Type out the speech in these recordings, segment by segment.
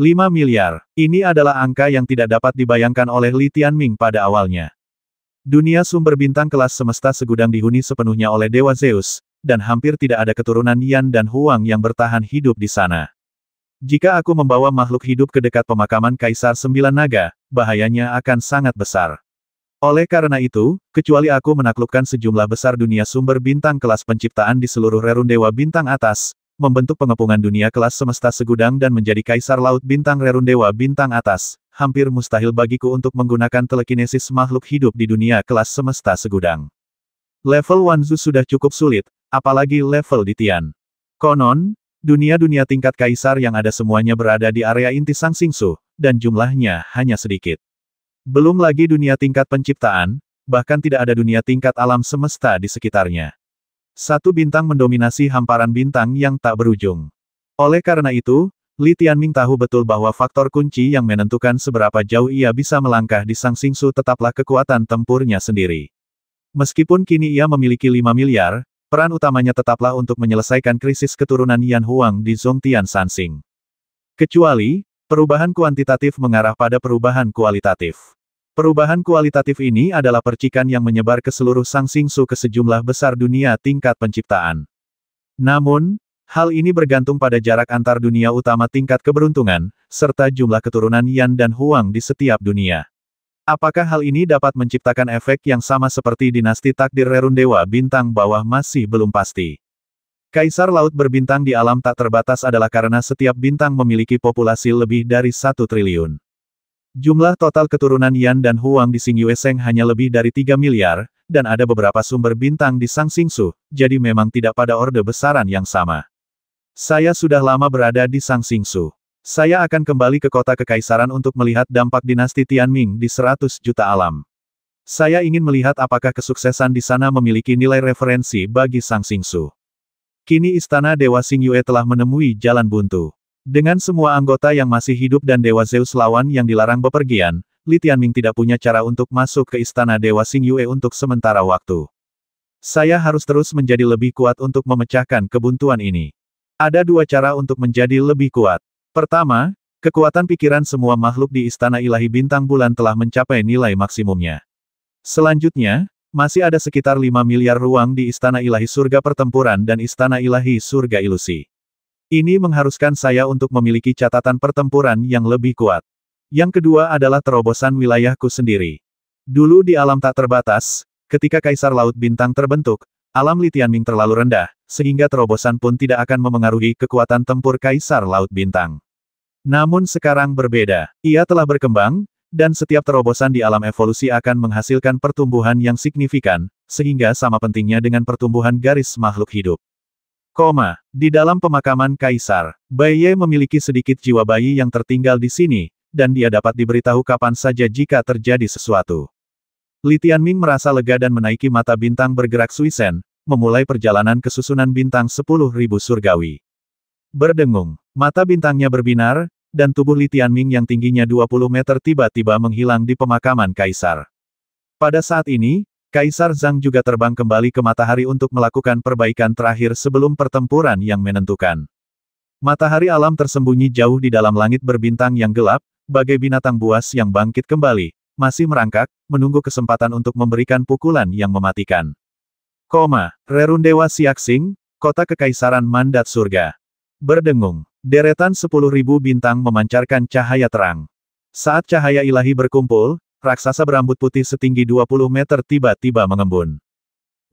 5 miliar. Ini adalah angka yang tidak dapat dibayangkan oleh Li Tianming pada awalnya. Dunia sumber bintang kelas semesta segudang dihuni sepenuhnya oleh Dewa Zeus, dan hampir tidak ada keturunan Yan dan Huang yang bertahan hidup di sana. Jika aku membawa makhluk hidup ke dekat pemakaman Kaisar Sembilan Naga, bahayanya akan sangat besar. Oleh karena itu, kecuali aku menaklukkan sejumlah besar dunia sumber bintang kelas penciptaan di seluruh rerun Dewa Bintang atas, membentuk pengepungan dunia kelas semesta segudang dan menjadi Kaisar Laut Bintang rerun Dewa Bintang atas, hampir mustahil bagiku untuk menggunakan telekinesis makhluk hidup di dunia kelas semesta segudang. Level Wanzu sudah cukup sulit, apalagi level di Tian. Konon, dunia-dunia tingkat kaisar yang ada semuanya berada di area inti Sang Xingsu, dan jumlahnya hanya sedikit. Belum lagi dunia tingkat penciptaan, bahkan tidak ada dunia tingkat alam semesta di sekitarnya. Satu bintang mendominasi hamparan bintang yang tak berujung. Oleh karena itu, Li Tianming tahu betul bahwa faktor kunci yang menentukan seberapa jauh ia bisa melangkah di Sang Xingsu tetaplah kekuatan tempurnya sendiri. Meskipun kini ia memiliki 5 miliar, peran utamanya tetaplah untuk menyelesaikan krisis keturunan Yan Huang di Zhongtian Sansing. Kecuali, perubahan kuantitatif mengarah pada perubahan kualitatif. Perubahan kualitatif ini adalah percikan yang menyebar ke seluruh Sang Xingsu ke sejumlah besar dunia tingkat penciptaan. Namun, hal ini bergantung pada jarak antar dunia utama tingkat keberuntungan, serta jumlah keturunan Yan dan Huang di setiap dunia. Apakah hal ini dapat menciptakan efek yang sama seperti dinasti takdir rerun Dewa Bintang bawah masih belum pasti. Kaisar Laut berbintang di alam tak terbatas adalah karena setiap bintang memiliki populasi lebih dari 1 triliun. Jumlah total keturunan Yan dan Huang di Xingyue Seng hanya lebih dari 3 miliar, dan ada beberapa sumber bintang di Sang Xingsu, jadi memang tidak pada orde besaran yang sama. Saya sudah lama berada di Sang Xingsu. Saya akan kembali ke kota kekaisaran untuk melihat dampak dinasti Tianming di 100 juta alam. Saya ingin melihat apakah kesuksesan di sana memiliki nilai referensi bagi Sang Xingsu. Kini Istana Dewa Xingyue telah menemui jalan buntu. Dengan semua anggota yang masih hidup dan Dewa Zeus lawan yang dilarang bepergian, Li Tianming tidak punya cara untuk masuk ke Istana Dewa Xingyue untuk sementara waktu. Saya harus terus menjadi lebih kuat untuk memecahkan kebuntuan ini. Ada 2 cara untuk menjadi lebih kuat. Pertama, kekuatan pikiran semua makhluk di Istana Ilahi Bintang Bulan telah mencapai nilai maksimumnya. Selanjutnya, masih ada sekitar 5 miliar ruang di Istana Ilahi Surga Pertempuran dan Istana Ilahi Surga Ilusi. Ini mengharuskan saya untuk memiliki catatan pertempuran yang lebih kuat. Yang kedua adalah terobosan wilayahku sendiri. Dulu di alam tak terbatas, ketika Kaisar Laut Bintang terbentuk, alam Li Tianming terlalu rendah, sehingga terobosan pun tidak akan memengaruhi kekuatan tempur Kaisar Laut Bintang. Namun sekarang berbeda. Ia telah berkembang, dan setiap terobosan di alam evolusi akan menghasilkan pertumbuhan yang signifikan, sehingga sama pentingnya dengan pertumbuhan garis makhluk hidup. Di dalam pemakaman Kaisar, Bai Ye memiliki sedikit jiwa bayi yang tertinggal di sini, dan dia dapat diberitahu kapan saja jika terjadi sesuatu. Li Tianming merasa lega dan menaiki mata bintang bergerak Suisen, memulai perjalanan ke susunan bintang 10.000 surgawi. Berdengung, mata bintangnya berbinar, dan tubuh Li Tianming yang tingginya 20 meter tiba-tiba menghilang di pemakaman Kaisar. Pada saat ini, Kaisar Zhang juga terbang kembali ke matahari untuk melakukan perbaikan terakhir sebelum pertempuran yang menentukan. Matahari alam tersembunyi jauh di dalam langit berbintang yang gelap, bagai binatang buas yang bangkit kembali, masih merangkak, menunggu kesempatan untuk memberikan pukulan yang mematikan. Rerun Dewa Siaxing, Kota Kekaisaran Mandat Surga. Berdengung. Deretan 10.000 bintang memancarkan cahaya terang. Saat cahaya ilahi berkumpul, raksasa berambut putih setinggi 20 meter tiba-tiba mengembun.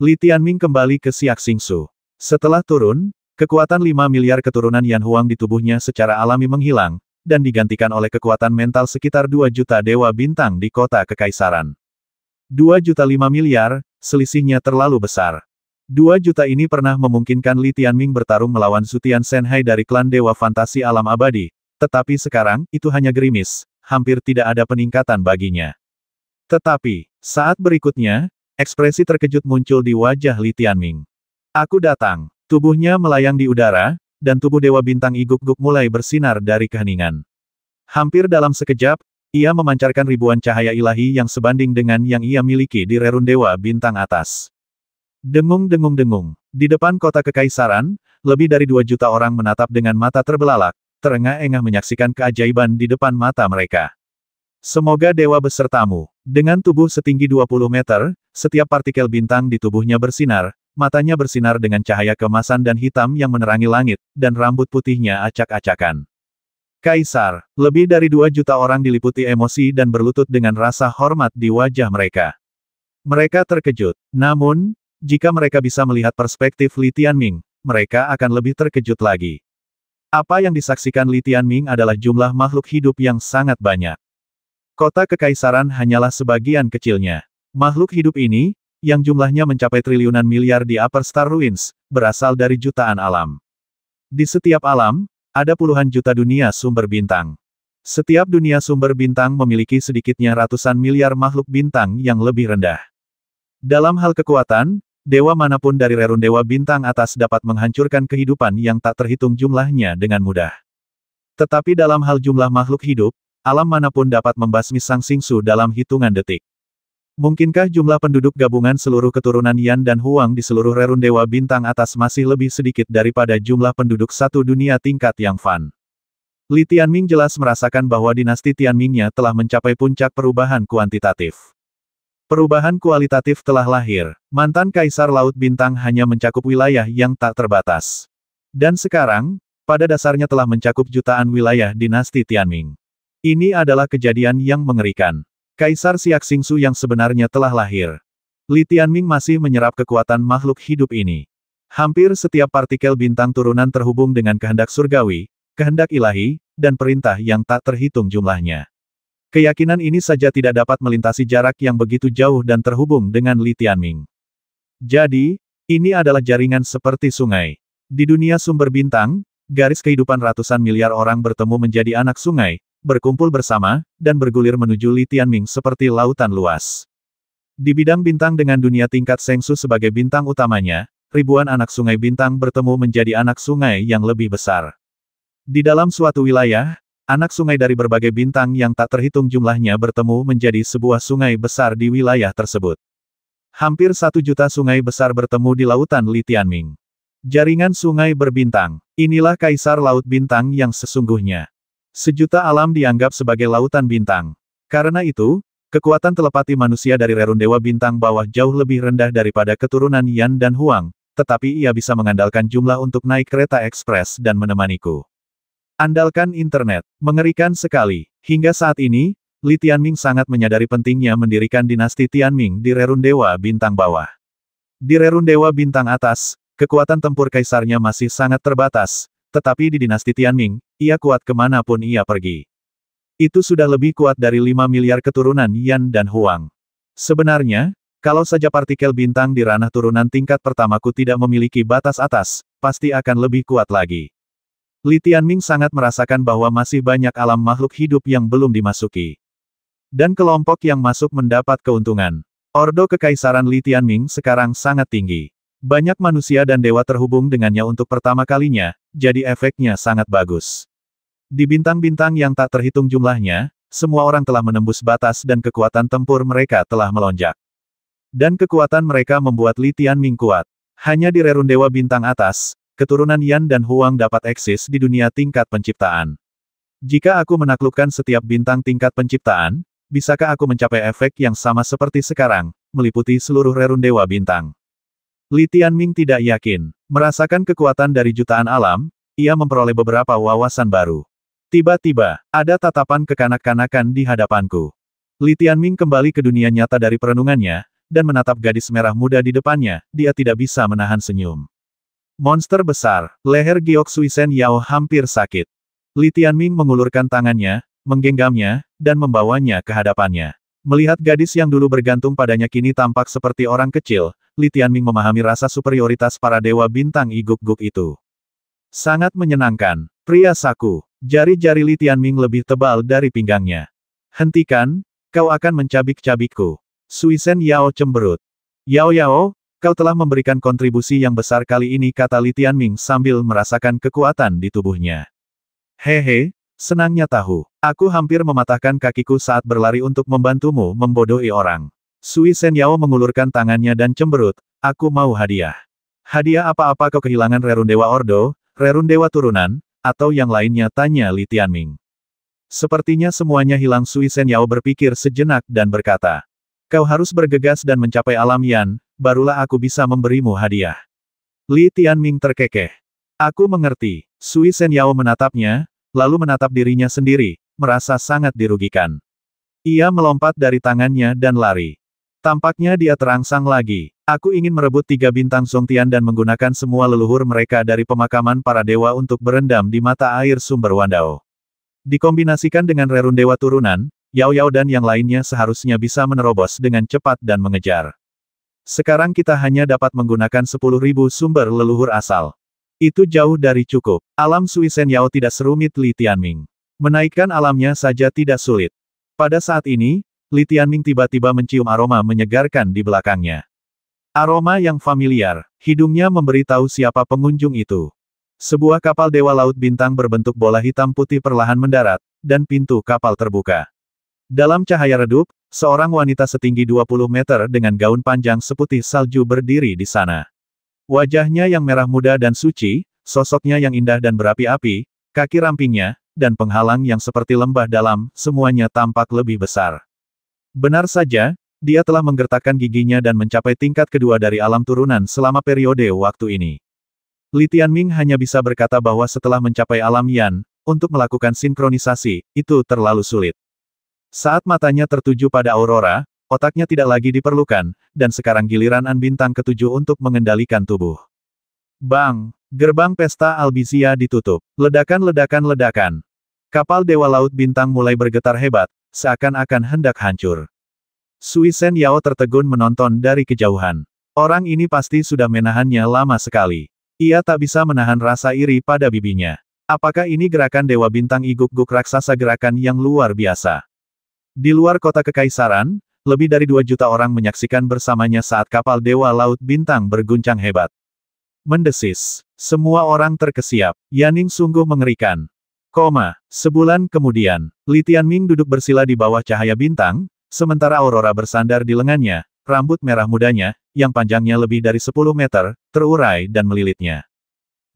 Li Tianming kembali ke Siaxingsu. Setelah turun, kekuatan 5 miliar keturunan Yan Huang di tubuhnya secara alami menghilang, dan digantikan oleh kekuatan mental sekitar 2 juta dewa bintang di Kota Kekaisaran. 2,5 miliar, selisihnya terlalu besar. 2 juta ini pernah memungkinkan Li Tianming bertarung melawan Zutian Shenhai dari klan Dewa Fantasi Alam Abadi, tetapi sekarang, itu hanya gerimis, hampir tidak ada peningkatan baginya. Tetapi, saat berikutnya, ekspresi terkejut muncul di wajah Li Tianming. Aku datang. Tubuhnya melayang di udara, dan tubuh Dewa Bintang Iguk-guk mulai bersinar dari keheningan. Hampir dalam sekejap, ia memancarkan ribuan cahaya ilahi yang sebanding dengan yang ia miliki di rerun Dewa Bintang atas. Dengung-dengung-dengung. Di depan kota kekaisaran, lebih dari 2 juta orang menatap dengan mata terbelalak, terengah-engah menyaksikan keajaiban di depan mata mereka. Semoga dewa besertamu. Dengan tubuh setinggi 20 meter, setiap partikel bintang di tubuhnya bersinar, matanya bersinar dengan cahaya keemasan dan hitam yang menerangi langit, dan rambut putihnya acak-acakan. Kaisar, lebih dari 2 juta orang diliputi emosi dan berlutut dengan rasa hormat di wajah mereka. Mereka terkejut. Namun, jika mereka bisa melihat perspektif Li Tianming, mereka akan lebih terkejut lagi. Apa yang disaksikan Li Tianming adalah jumlah makhluk hidup yang sangat banyak. Kota kekaisaran hanyalah sebagian kecilnya. Makhluk hidup ini, yang jumlahnya mencapai triliunan miliar di Upper Star Ruins, berasal dari jutaan alam. Di setiap alam, ada puluhan juta dunia sumber bintang. Setiap dunia sumber bintang memiliki sedikitnya ratusan miliar makhluk bintang yang lebih rendah. Dalam hal kekuatan, dewa manapun dari rerun dewa bintang atas dapat menghancurkan kehidupan yang tak terhitung jumlahnya dengan mudah. Tetapi dalam hal jumlah makhluk hidup, alam manapun dapat membasmi Sang Xingsu dalam hitungan detik. Mungkinkah jumlah penduduk gabungan seluruh keturunan Yan dan Huang di seluruh rerun dewa bintang atas masih lebih sedikit daripada jumlah penduduk satu dunia tingkat yang Fan? Li Tianming jelas merasakan bahwa dinasti Tianmingnya telah mencapai puncak perubahan kuantitatif. Perubahan kualitatif telah lahir. Mantan Kaisar Laut Bintang hanya mencakup wilayah yang tak terbatas. Dan sekarang, pada dasarnya telah mencakup jutaan wilayah dinasti Tianming. Ini adalah kejadian yang mengerikan. Kaisar Siak Xingsu yang sebenarnya telah lahir. Li Tianming masih menyerap kekuatan makhluk hidup ini. Hampir setiap partikel bintang turunan terhubung dengan kehendak surgawi, kehendak ilahi, dan perintah yang tak terhitung jumlahnya. Keyakinan ini saja tidak dapat melintasi jarak yang begitu jauh dan terhubung dengan Li Tianming. Jadi, ini adalah jaringan seperti sungai. Di dunia sumber bintang, garis kehidupan ratusan miliar orang bertemu menjadi anak sungai, berkumpul bersama, dan bergulir menuju Li Tianming seperti lautan luas. Di bidang bintang dengan dunia tingkat Shengsu sebagai bintang utamanya, ribuan anak sungai bintang bertemu menjadi anak sungai yang lebih besar. Di dalam suatu wilayah, anak sungai dari berbagai bintang yang tak terhitung jumlahnya bertemu menjadi sebuah sungai besar di wilayah tersebut. Hampir 1 juta sungai besar bertemu di lautan Li Tianming. Jaringan sungai berbintang. Inilah Kaisar Laut Bintang yang sesungguhnya. Sejuta alam dianggap sebagai lautan bintang. Karena itu, kekuatan telepati manusia dari rerun dewa bintang bawah jauh lebih rendah daripada keturunan Yan dan Huang, tetapi ia bisa mengandalkan jumlah untuk naik kereta ekspres dan menemaniku. Andalkan internet. Mengerikan sekali. Hingga saat ini, Li Tianming sangat menyadari pentingnya mendirikan dinasti Tianming di rerun dewa bintang bawah. Di rerun dewa bintang atas, kekuatan tempur kaisarnya masih sangat terbatas, tetapi di dinasti Tianming, ia kuat kemanapun ia pergi. Itu sudah lebih kuat dari 5 miliar keturunan Yan dan Huang. Sebenarnya, kalau saja partikel bintang di ranah turunan tingkat pertamaku tidak memiliki batas atas, pasti akan lebih kuat lagi. Li Tianming sangat merasakan bahwa masih banyak alam makhluk hidup yang belum dimasuki. Dan kelompok yang masuk mendapat keuntungan. Ordo Kekaisaran Li Tianming sekarang sangat tinggi. Banyak manusia dan dewa terhubung dengannya untuk pertama kalinya, jadi efeknya sangat bagus. Di bintang-bintang yang tak terhitung jumlahnya, semua orang telah menembus batas dan kekuatan tempur mereka telah melonjak. Dan kekuatan mereka membuat Li Tianming kuat. Hanya di rerun dewa bintang atas, keturunan Yan dan Huang dapat eksis di dunia tingkat penciptaan. Jika aku menaklukkan setiap bintang tingkat penciptaan, bisakah aku mencapai efek yang sama seperti sekarang, meliputi seluruh rerun dewa bintang? Li Tianming tidak yakin. Merasakan kekuatan dari jutaan alam, ia memperoleh beberapa wawasan baru. Tiba-tiba, ada tatapan kekanak-kanakan di hadapanku. Li Tianming kembali ke dunia nyata dari perenungannya, dan menatap gadis merah muda di depannya, dia tidak bisa menahan senyum. Monster besar, leher Giok Suisen Yao hampir sakit. Li Tianming mengulurkan tangannya, menggenggamnya, dan membawanya ke hadapannya. Melihat gadis yang dulu bergantung padanya kini tampak seperti orang kecil, Li Tianming memahami rasa superioritas para dewa bintang iguk-guk itu. Sangat menyenangkan. Pria saku. Jari-jari Li Tianming lebih tebal dari pinggangnya. Hentikan, kau akan mencabik-cabikku. Suisen Yao cemberut. Yao, kau telah memberikan kontribusi yang besar kali ini, kata Li Tianming sambil merasakan kekuatan di tubuhnya. Hehe, senangnya tahu. Aku hampir mematahkan kakiku saat berlari untuk membantumu membodohi orang. Suisen Yao mengulurkan tangannya dan cemberut, aku mau hadiah. Hadiah apa-apa? Kau kehilangan rerun dewa ordo, rerun dewa turunan, atau yang lainnya, tanya Li Tianming. Sepertinya semuanya hilang. Sui Senyao berpikir sejenak dan berkata, kau harus bergegas dan mencapai alam Yan, barulah aku bisa memberimu hadiah. Li Tianming terkekeh. Aku mengerti. Sui Senyao menatapnya, lalu menatap dirinya sendiri, merasa sangat dirugikan. Ia melompat dari tangannya dan lari. Tampaknya dia terangsang lagi. Aku ingin merebut 3 bintang Zongtian dan menggunakan semua leluhur mereka dari pemakaman para dewa untuk berendam di mata air sumber Wandao. Dikombinasikan dengan rerun dewa turunan, Yao Yao dan yang lainnya seharusnya bisa menerobos dengan cepat dan mengejar. Sekarang kita hanya dapat menggunakan 10.000 sumber leluhur asal. Itu jauh dari cukup. Alam Sui Senyao tidak serumit Li Tianming. Menaikkan alamnya saja tidak sulit. Pada saat ini, Li Tianming tiba-tiba mencium aroma menyegarkan di belakangnya. Aroma yang familiar, hidungnya memberitahu siapa pengunjung itu. Sebuah kapal Dewa Laut Bintang berbentuk bola hitam putih perlahan mendarat, dan pintu kapal terbuka. Dalam cahaya redup, seorang wanita setinggi 20 meter dengan gaun panjang seputih salju berdiri di sana. Wajahnya yang merah muda dan suci, sosoknya yang indah dan berapi-api, kaki rampingnya, dan penghalang yang seperti lembah dalam, semuanya tampak lebih besar. Benar saja, dia telah menggertakkan giginya dan mencapai tingkat kedua dari alam turunan selama periode waktu ini. Li Tianming hanya bisa berkata bahwa setelah mencapai alam Yan, untuk melakukan sinkronisasi, itu terlalu sulit. Saat matanya tertuju pada Aurora, otaknya tidak lagi diperlukan, dan sekarang giliran An bintang ketujuh untuk mengendalikan tubuh. Bang! Gerbang pesta Albizia ditutup. Ledakan-ledakan-ledakan. Kapal Dewa Laut Bintang mulai bergetar hebat, seakan-akan hendak hancur. Sui Senyao tertegun menonton dari kejauhan. Orang ini pasti sudah menahannya lama sekali. Ia tak bisa menahan rasa iri pada bibinya. Apakah ini gerakan Dewa Bintang Iguk-guk raksasa, gerakan yang luar biasa? Di luar kota kekaisaran, lebih dari 2 juta orang menyaksikan bersamanya saat kapal Dewa Laut Bintang berguncang hebat. Mendesis. Semua orang terkesiap. Yaning sungguh mengerikan. Sebulan kemudian, Li Tianming duduk bersila di bawah cahaya bintang, sementara Aurora bersandar di lengannya, rambut merah mudanya, yang panjangnya lebih dari 10 meter, terurai dan melilitnya.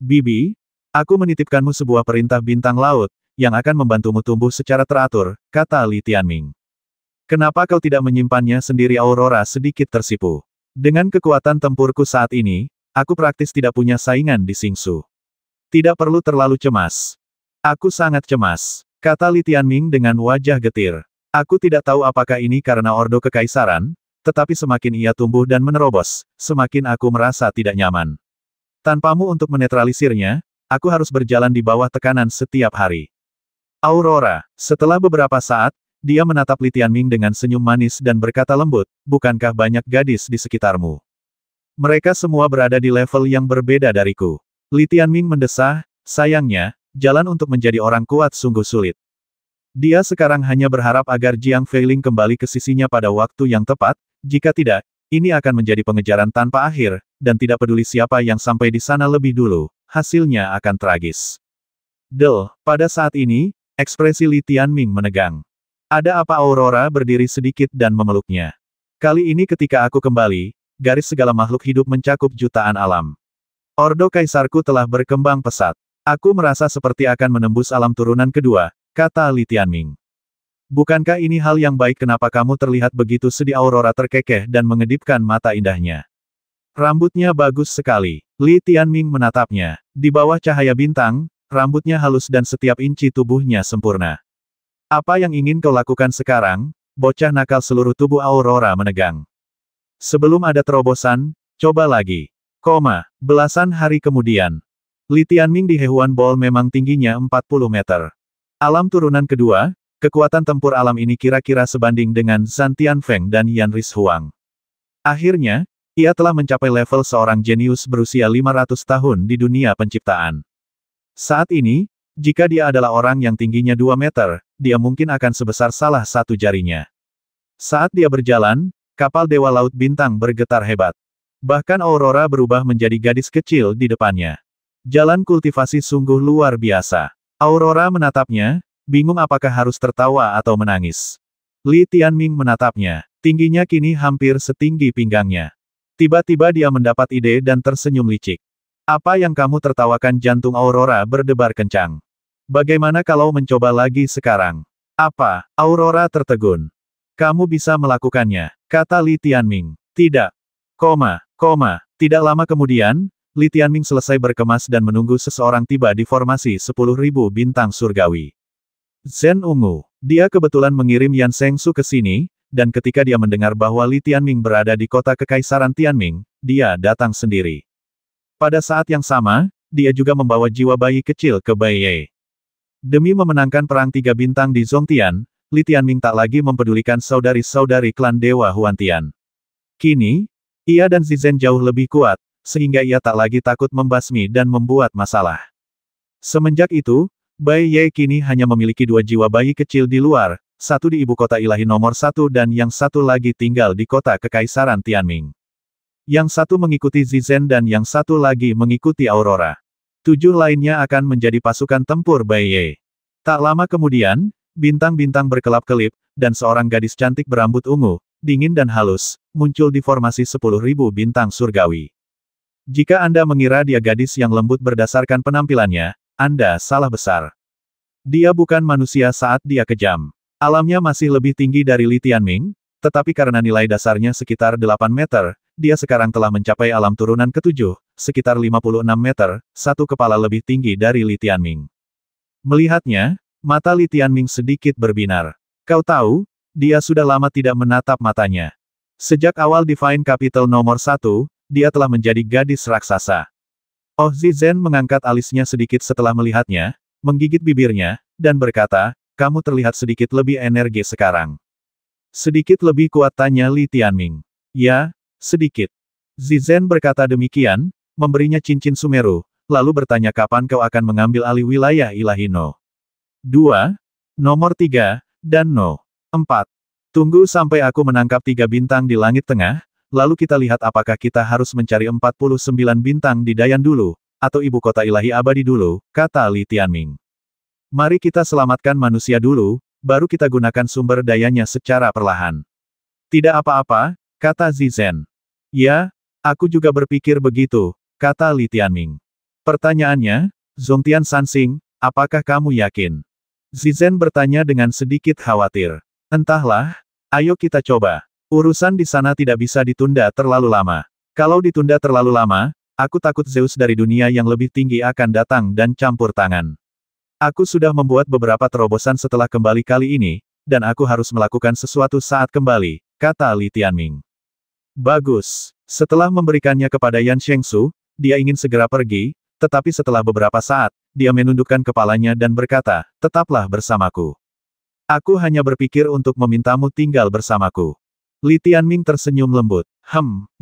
Bibi, aku menitipkanmu sebuah perintah bintang laut, yang akan membantumu tumbuh secara teratur, kata Li Tianming. Kenapa kau tidak menyimpannya sendiri? Aurora sedikit tersipu. Dengan kekuatan tempurku saat ini, aku praktis tidak punya saingan di Xingsu. Tidak perlu terlalu cemas. Aku sangat cemas, kata Li Tianming dengan wajah getir. Aku tidak tahu apakah ini karena Ordo Kekaisaran, tetapi semakin ia tumbuh dan menerobos, semakin aku merasa tidak nyaman. Tanpamu untuk menetralisirnya, aku harus berjalan di bawah tekanan setiap hari. Aurora, setelah beberapa saat, dia menatap Li Tianming dengan senyum manis dan berkata lembut, bukankah banyak gadis di sekitarmu? Mereka semua berada di level yang berbeda dariku. Li Tianming mendesah, sayangnya, jalan untuk menjadi orang kuat sungguh sulit. Dia sekarang hanya berharap agar Jiang Feiling kembali ke sisinya pada waktu yang tepat, jika tidak, ini akan menjadi pengejaran tanpa akhir, dan tidak peduli siapa yang sampai di sana lebih dulu, hasilnya akan tragis. Pada saat ini, ekspresi Li Tianming menegang. Ada apa? Aurora berdiri sedikit dan memeluknya. Kali ini ketika aku kembali, garis segala makhluk hidup mencakup jutaan alam. Ordo Kaisarku telah berkembang pesat. Aku merasa seperti akan menembus alam turunan kedua, kata Li Tianming. Bukankah ini hal yang baik? Kenapa kamu terlihat begitu sedih? Aurora terkekeh dan mengedipkan mata indahnya. Rambutnya bagus sekali. Li Tianming menatapnya. Di bawah cahaya bintang, rambutnya halus dan setiap inci tubuhnya sempurna. Apa yang ingin kau lakukan sekarang, bocah nakal? Seluruh tubuh Aurora menegang. Sebelum ada terobosan, coba lagi. Belasan hari kemudian. Li Tianming di Hehuan Ball memang tingginya 40 meter. Alam turunan kedua, kekuatan tempur alam ini kira-kira sebanding dengan Zhan Tianfeng dan Yan Ris Huang. Akhirnya, ia telah mencapai level seorang jenius berusia 500 tahun di dunia penciptaan. Saat ini, jika dia adalah orang yang tingginya 2 meter, dia mungkin akan sebesar salah satu jarinya. Saat dia berjalan, kapal Dewa Laut Bintang bergetar hebat. Bahkan Aurora berubah menjadi gadis kecil di depannya. Jalan kultivasi sungguh luar biasa. Aurora menatapnya, bingung apakah harus tertawa atau menangis. Li Tianming menatapnya. Tingginya kini hampir setinggi pinggangnya. Tiba-tiba dia mendapat ide dan tersenyum licik. Apa yang kamu tertawakan? Jantung Aurora berdebar kencang. Bagaimana kalau mencoba lagi sekarang? Apa? Aurora tertegun. Kamu bisa melakukannya, kata Li Tianming. Tidak. Tidak lama kemudian, Li Tianming selesai berkemas dan menunggu seseorang tiba di formasi 10.000 bintang surgawi. Zhen ungu. Dia kebetulan mengirim Yan Shengsu ke sini, dan ketika dia mendengar bahwa Li Tianming berada di kota Kekaisaran Tianming, dia datang sendiri. Pada saat yang sama, dia juga membawa jiwa bayi kecil ke Bai Ye. Demi memenangkan perang 3 bintang di Zhongtian, Li Tianming tak lagi mempedulikan saudari-saudari klan Dewa Huantian. Kini, ia dan Zizen jauh lebih kuat, sehingga ia tak lagi takut membasmi dan membuat masalah. Semenjak itu, Bai Ye kini hanya memiliki 2 jiwa bayi kecil di luar, satu di ibu kota ilahi nomor 1 dan yang satu lagi tinggal di kota Kekaisaran Tianming. Yang satu mengikuti Zizen dan yang satu lagi mengikuti Aurora. 7 lainnya akan menjadi pasukan tempur Bai Ye. Tak lama kemudian, bintang-bintang berkelap-kelip, dan seorang gadis cantik berambut ungu, dingin dan halus, muncul di formasi 10.000 bintang surgawi. Jika Anda mengira dia gadis yang lembut berdasarkan penampilannya, Anda salah besar. Dia bukan manusia saat dia kejam. Alamnya masih lebih tinggi dari Li Tianming, tetapi karena nilai dasarnya sekitar 8 meter, dia sekarang telah mencapai alam turunan ke-7, sekitar 56 meter, satu kepala lebih tinggi dari Li Tianming. Melihatnya, mata Li Tianming sedikit berbinar. Kau tahu, dia sudah lama tidak menatap matanya. Sejak awal Divine Capital nomor 1, dia telah menjadi gadis raksasa. Oh Zizen mengangkat alisnya sedikit setelah melihatnya, menggigit bibirnya, dan berkata, kamu terlihat sedikit lebih energi sekarang. Sedikit lebih kuat, tanya Li Tianming. Ya, sedikit. Zizen berkata demikian, memberinya cincin Sumeru, lalu bertanya kapan kau akan mengambil alih wilayah ilahi No. 2, nomor 3, dan No. 4. Tunggu sampai aku menangkap 3 bintang di langit tengah, lalu kita lihat apakah kita harus mencari 49 bintang di Dayan dulu, atau ibu kota ilahi abadi dulu, kata Li Tianming. Mari kita selamatkan manusia dulu, baru kita gunakan sumber dayanya secara perlahan. Tidak apa-apa, kata Zizen. Ya, aku juga berpikir begitu, kata Li Tianming. Pertanyaannya, Zhongtian Sansing, apakah kamu yakin? Zizen bertanya dengan sedikit khawatir. Entahlah, ayo kita coba. Urusan di sana tidak bisa ditunda terlalu lama. Kalau ditunda terlalu lama, aku takut Zeus dari dunia yang lebih tinggi akan datang dan campur tangan. Aku sudah membuat beberapa terobosan setelah kembali kali ini, dan aku harus melakukan sesuatu saat kembali, kata Li Tianming. Bagus. Setelah memberikannya kepada Yan Shengsu, dia ingin segera pergi, tetapi setelah beberapa saat, dia menundukkan kepalanya dan berkata, tetaplah bersamaku. Aku hanya berpikir untuk memintamu tinggal bersamaku. Li Tianming tersenyum lembut.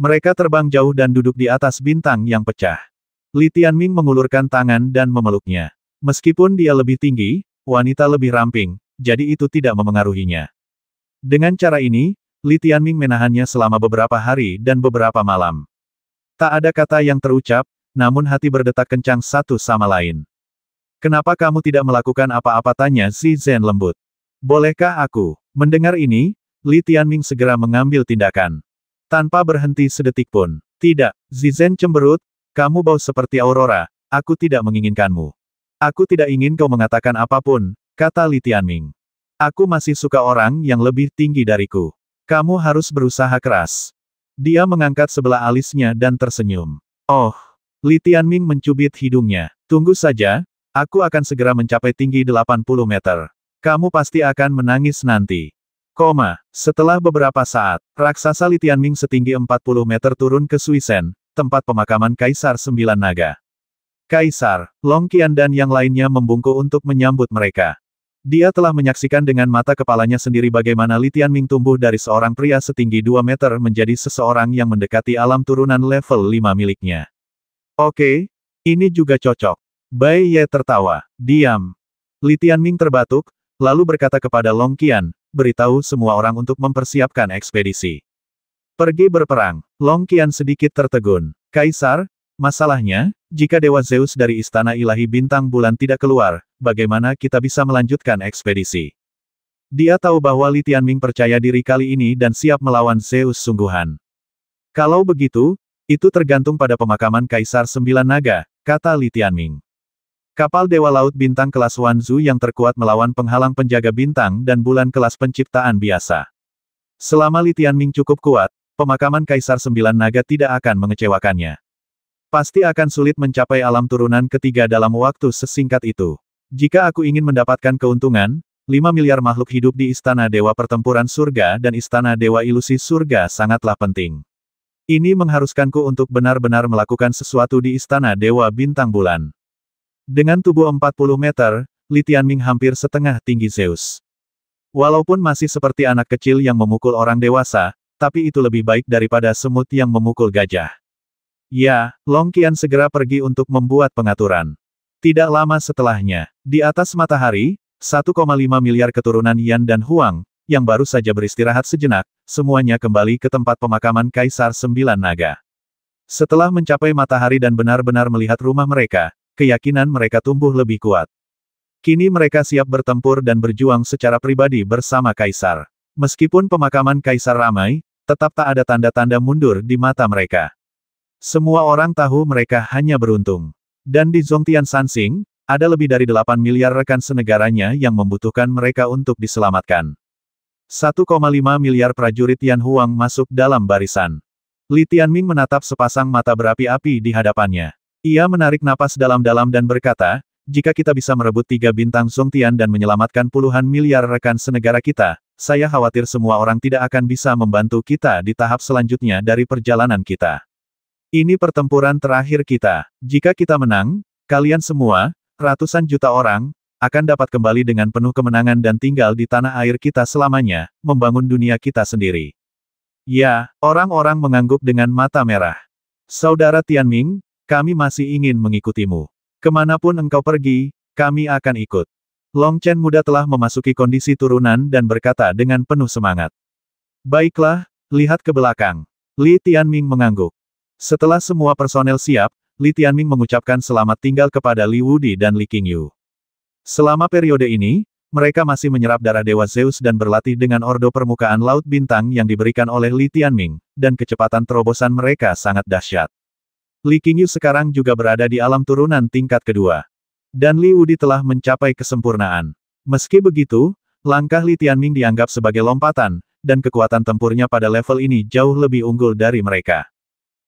Mereka terbang jauh dan duduk di atas bintang yang pecah. Li Tianming mengulurkan tangan dan memeluknya. Meskipun dia lebih tinggi, wanita lebih ramping, jadi itu tidak memengaruhinya. Dengan cara ini, Li Tianming menahannya selama beberapa hari dan beberapa malam. Tak ada kata yang terucap, namun hati berdetak kencang satu sama lain. Kenapa kamu tidak melakukan apa-apa, tanya Zizen lembut. Bolehkah aku? Mendengar ini, Li Tianming segera mengambil tindakan. Tanpa berhenti sedetik pun. Tidak, Zizen cemberut, kamu bau seperti Aurora, aku tidak menginginkanmu. Aku tidak ingin kau mengatakan apapun, kata Li Tianming. Aku masih suka orang yang lebih tinggi dariku. Kamu harus berusaha keras. Dia mengangkat sebelah alisnya dan tersenyum. Oh, Li Tianming mencubit hidungnya. Tunggu saja, aku akan segera mencapai tinggi 80 meter. Kamu pasti akan menangis nanti. Setelah beberapa saat, raksasa Li Tianming setinggi 40 meter turun ke Suisen, tempat pemakaman Kaisar 9 Naga. Kaisar, Long Qian dan yang lainnya membungkuk untuk menyambut mereka. Dia telah menyaksikan dengan mata kepalanya sendiri bagaimana Li Tianming tumbuh dari seorang pria setinggi 2 meter menjadi seseorang yang mendekati alam turunan level 5 miliknya. Oke, ini juga cocok. Bai Ye tertawa. Diam. Li Tianming terbatuk, lalu berkata kepada Long Qian, beritahu semua orang untuk mempersiapkan ekspedisi. Pergi berperang. Long Qian sedikit tertegun. Kaisar, masalahnya, jika Dewa Zeus dari Istana Ilahi Bintang Bulan tidak keluar, bagaimana kita bisa melanjutkan ekspedisi? Dia tahu bahwa Li Tianming percaya diri kali ini dan siap melawan Zeus sungguhan. Kalau begitu, Itu tergantung pada pemakaman Kaisar Sembilan Naga, kata Li Tianming. Kapal Dewa Laut Bintang kelas Wanzu yang terkuat melawan penghalang penjaga bintang dan bulan kelas penciptaan biasa. Selama Li Tianming cukup kuat, pemakaman Kaisar Sembilan Naga tidak akan mengecewakannya. Pasti akan sulit mencapai alam turunan ketiga dalam waktu sesingkat itu. Jika aku ingin mendapatkan keuntungan, 5 miliar makhluk hidup di Istana Dewa Pertempuran Surga dan Istana Dewa Ilusi Surga sangatlah penting. Ini mengharuskanku untuk benar-benar melakukan sesuatu di Istana Dewa Bintang Bulan. Dengan tubuh 40 meter, Li Tianming hampir setengah tinggi Zeus. Walaupun masih seperti anak kecil yang memukul orang dewasa, tapi itu lebih baik daripada semut yang memukul gajah. Ya, Long Qian segera pergi untuk membuat pengaturan. Tidak lama setelahnya, di atas matahari, 1,5 miliar keturunan Yan dan Huang, yang baru saja beristirahat sejenak, semuanya kembali ke tempat pemakaman Kaisar Sembilan Naga. Setelah mencapai matahari dan benar-benar melihat rumah mereka, keyakinan mereka tumbuh lebih kuat. Kini mereka siap bertempur dan berjuang secara pribadi bersama Kaisar. Meskipun pemakaman Kaisar ramai, tetap tak ada tanda-tanda mundur di mata mereka. Semua orang tahu mereka hanya beruntung. Dan di Zhongtian Sansing, ada lebih dari 8 miliar rekan senegaranya yang membutuhkan mereka untuk diselamatkan. 1,5 miliar prajurit Yan Huang masuk dalam barisan. Li Tianming menatap sepasang mata berapi-api di hadapannya. Ia menarik napas dalam-dalam dan berkata, jika kita bisa merebut 3 bintang Zhongtian dan menyelamatkan puluhan miliar rekan senegara kita, saya khawatir semua orang tidak akan bisa membantu kita di tahap selanjutnya dari perjalanan kita. Ini pertempuran terakhir kita. Jika kita menang, kalian semua, ratusan juta orang, akan dapat kembali dengan penuh kemenangan dan tinggal di tanah air kita selamanya, membangun dunia kita sendiri. Ya, orang-orang mengangguk dengan mata merah. Saudara Tianming, kami masih ingin mengikutimu. Kemanapun engkau pergi, kami akan ikut. Long Chen muda telah memasuki kondisi turunan dan berkata dengan penuh semangat. Baiklah, lihat ke belakang. Li Tianming mengangguk. Setelah semua personel siap, Li Tianming mengucapkan selamat tinggal kepada Li Wudi dan Li Qingyu. Selama periode ini, mereka masih menyerap darah Dewa Zeus dan berlatih dengan Ordo Permukaan Laut Bintang yang diberikan oleh Li Tianming, dan kecepatan terobosan mereka sangat dahsyat. Li Qingyu sekarang juga berada di alam turunan tingkat kedua. Dan Li Wudi telah mencapai kesempurnaan. Meski begitu, langkah Li Tianming dianggap sebagai lompatan, dan kekuatan tempurnya pada level ini jauh lebih unggul dari mereka.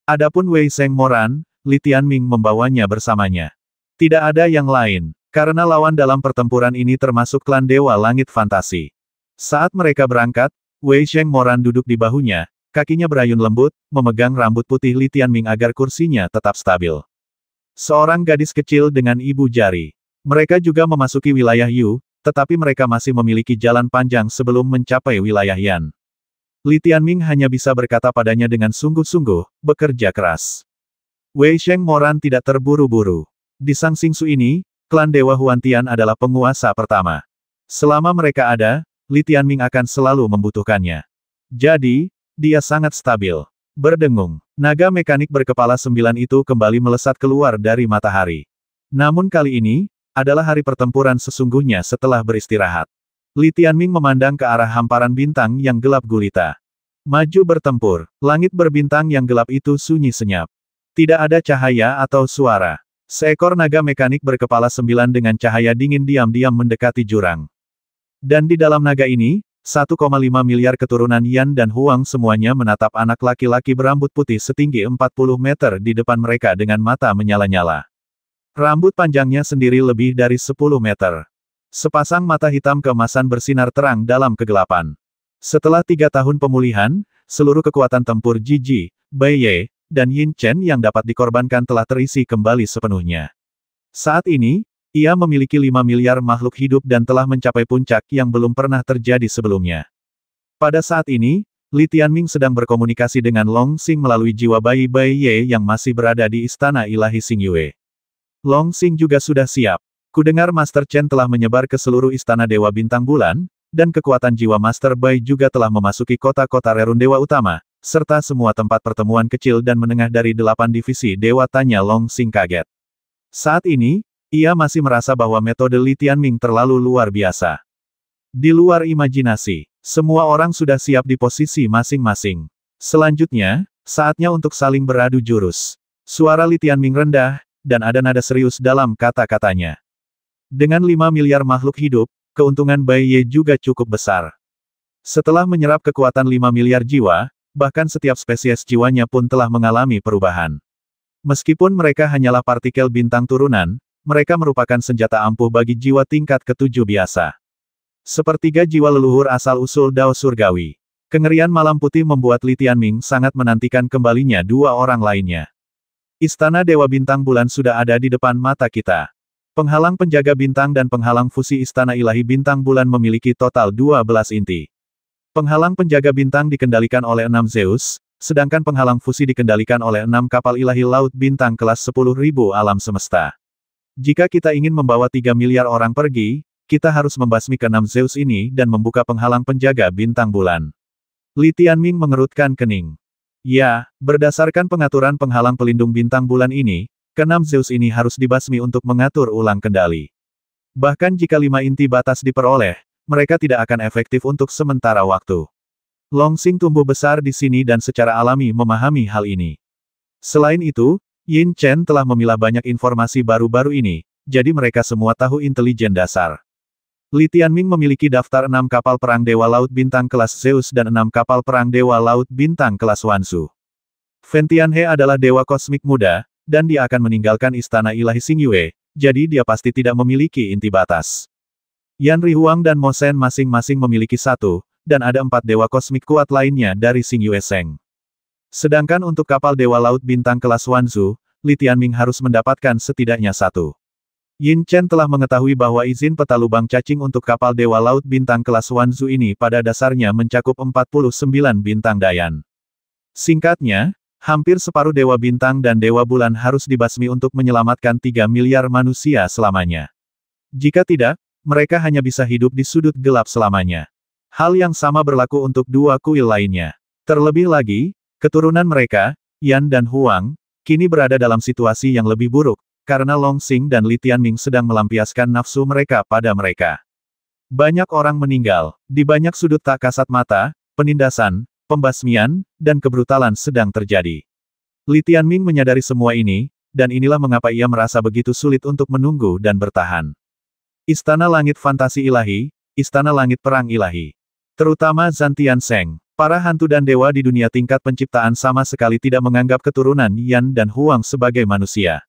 Adapun Wei Sheng Moran, Li Tianming membawanya bersamanya. Tidak ada yang lain. Karena lawan dalam pertempuran ini termasuk klan Dewa Langit Fantasi. Saat mereka berangkat, Wei Sheng Moran duduk di bahunya, kakinya berayun lembut, memegang rambut putih Li Tianming agar kursinya tetap stabil. Seorang gadis kecil dengan ibu jari. Mereka juga memasuki wilayah Yu, tetapi mereka masih memiliki jalan panjang sebelum mencapai wilayah Yan. Li Tianming hanya bisa berkata padanya dengan sungguh-sungguh, bekerja keras. Wei Sheng Moran tidak terburu-buru. Di Sang Xingsu ini, klan Dewa Huantian adalah penguasa pertama. Selama mereka ada, Li Tianming akan selalu membutuhkannya. Jadi, dia sangat stabil. Berdengung, naga mekanik berkepala 9 itu kembali melesat keluar dari matahari. Namun kali ini, adalah hari pertempuran sesungguhnya setelah beristirahat. Li Tianming memandang ke arah hamparan bintang yang gelap gulita. Maju bertempur, langit berbintang yang gelap itu sunyi senyap. Tidak ada cahaya atau suara. Seekor naga mekanik berkepala 9 dengan cahaya dingin diam-diam mendekati jurang. Dan di dalam naga ini, 1,5 miliar keturunan Yan dan Huang semuanya menatap anak laki-laki berambut putih setinggi 40 meter di depan mereka dengan mata menyala-nyala. Rambut panjangnya sendiri lebih dari 10 meter. Sepasang mata hitam keemasan bersinar terang dalam kegelapan. Setelah 3 tahun pemulihan, seluruh kekuatan tempur Ji, Bai Ye, dan Yin Chen yang dapat dikorbankan telah terisi kembali sepenuhnya. Saat ini, ia memiliki 5 miliar makhluk hidup dan telah mencapai puncak yang belum pernah terjadi sebelumnya. Pada saat ini, Li Tianming sedang berkomunikasi dengan Long Xing melalui jiwa bayi Bai Ye yang masih berada di Istana Ilahi Xingyue. Long Xing juga sudah siap. Kudengar Master Chen telah menyebar ke seluruh Istana Dewa Bintang Bulan, dan kekuatan jiwa Master Bai juga telah memasuki kota-kota Rerun Dewa Utama, serta semua tempat pertemuan kecil dan menengah dari 8 divisi Dewa, tanya Long Xing kaget. Saat ini, ia masih merasa bahwa metode Li Tianming terlalu luar biasa. Di luar imajinasi, semua orang sudah siap di posisi masing-masing. Selanjutnya, Saatnya untuk saling beradu jurus. Suara Li Tianming rendah, dan ada nada serius dalam kata-katanya. Dengan 5 miliar makhluk hidup, keuntungan Bai Ye juga cukup besar. Setelah menyerap kekuatan 5 miliar jiwa, bahkan setiap spesies jiwanya pun telah mengalami perubahan. Meskipun mereka hanyalah partikel bintang turunan, mereka merupakan senjata ampuh bagi jiwa tingkat ke-7 biasa. Sepertiga jiwa leluhur asal-usul Dao Surgawi. Kengerian malam putih membuat Li Tianming sangat menantikan kembalinya dua orang lainnya. Istana Dewa Bintang Bulan sudah ada di depan mata kita. Penghalang penjaga bintang dan penghalang fusi Istana Ilahi Bintang Bulan memiliki total 12 inti. Penghalang penjaga bintang dikendalikan oleh 6 Zeus, sedangkan penghalang fusi dikendalikan oleh 6 kapal ilahi laut bintang kelas 10.000 alam semesta. Jika kita ingin membawa 3 miliar orang pergi, kita harus membasmi ke-6 Zeus ini dan membuka penghalang penjaga bintang bulan. Li Tianming mengerutkan kening. Ya, berdasarkan pengaturan penghalang pelindung bintang bulan ini, ke-6 Zeus ini harus dibasmi untuk mengatur ulang kendali. Bahkan jika 5 inti batas diperoleh, mereka tidak akan efektif untuk sementara waktu. Longsing tumbuh besar di sini dan secara alami memahami hal ini. Selain itu, Yin Chen telah memilah banyak informasi baru-baru ini, jadi mereka semua tahu intelijen dasar. Li Tianming memiliki daftar 6 kapal perang Dewa Laut Bintang kelas Zeus dan 6 kapal perang Dewa Laut Bintang kelas Wansu. Fen Tianhe adalah dewa kosmik muda, dan dia akan meninggalkan Istana Ilahi Xingyue, jadi dia pasti tidak memiliki inti batas. Yan Rihuang dan Mo Shen masing-masing memiliki 1, dan ada 4 dewa kosmik kuat lainnya dari Xingyue Seng. Sedangkan untuk kapal Dewa Laut Bintang kelas Wanzu, Li Tianming harus mendapatkan setidaknya 1. Yin Chen telah mengetahui bahwa izin peta lubang cacing untuk kapal Dewa Laut Bintang kelas Wanzu ini pada dasarnya mencakup 49 bintang Dayan. Singkatnya, hampir separuh Dewa Bintang dan Dewa Bulan harus dibasmi untuk menyelamatkan 3 miliar manusia selamanya. Jika tidak, mereka hanya bisa hidup di sudut gelap selamanya. Hal yang sama berlaku untuk 2 kuil lainnya. Terlebih lagi, keturunan mereka, Yan dan Huang, kini berada dalam situasi yang lebih buruk, karena Longsing dan Li Tianming sedang melampiaskan nafsu mereka pada mereka. Banyak orang meninggal, di banyak sudut tak kasat mata, penindasan, pembasmian, dan kebrutalan sedang terjadi. Li Tianming menyadari semua ini, dan inilah mengapa ia merasa begitu sulit untuk menunggu dan bertahan. Istana Langit Fantasi Ilahi, Istana Langit Perang Ilahi. Terutama Zantian Seng, para hantu dan dewa di dunia tingkat penciptaan sama sekali tidak menganggap keturunan Yan dan Huang sebagai manusia.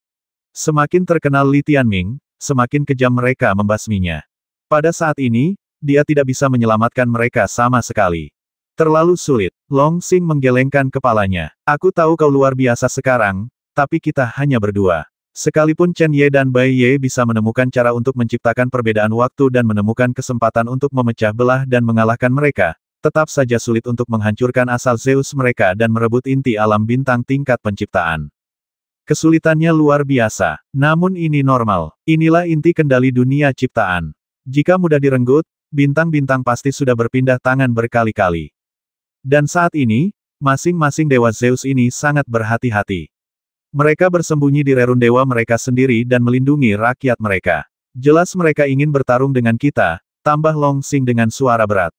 Semakin terkenal Li Tianming, semakin kejam mereka membasminya. Pada saat ini, dia tidak bisa menyelamatkan mereka sama sekali. Terlalu sulit. Longsing menggelengkan kepalanya. Aku tahu kau luar biasa sekarang, tapi kita hanya berdua. Sekalipun Chen Ye dan Bai Ye bisa menemukan cara untuk menciptakan perbedaan waktu dan menemukan kesempatan untuk memecah belah dan mengalahkan mereka, tetap saja sulit untuk menghancurkan asal Zeus mereka dan merebut inti alam bintang tingkat penciptaan. Kesulitannya luar biasa, namun ini normal. Inilah inti kendali dunia ciptaan. Jika mudah direnggut, bintang-bintang pasti sudah berpindah tangan berkali-kali. Dan saat ini, masing-masing dewa Zeus ini sangat berhati-hati. Mereka bersembunyi di rerun dewa mereka sendiri dan melindungi rakyat mereka. Jelas mereka ingin bertarung dengan kita, tambah Longsing dengan suara berat.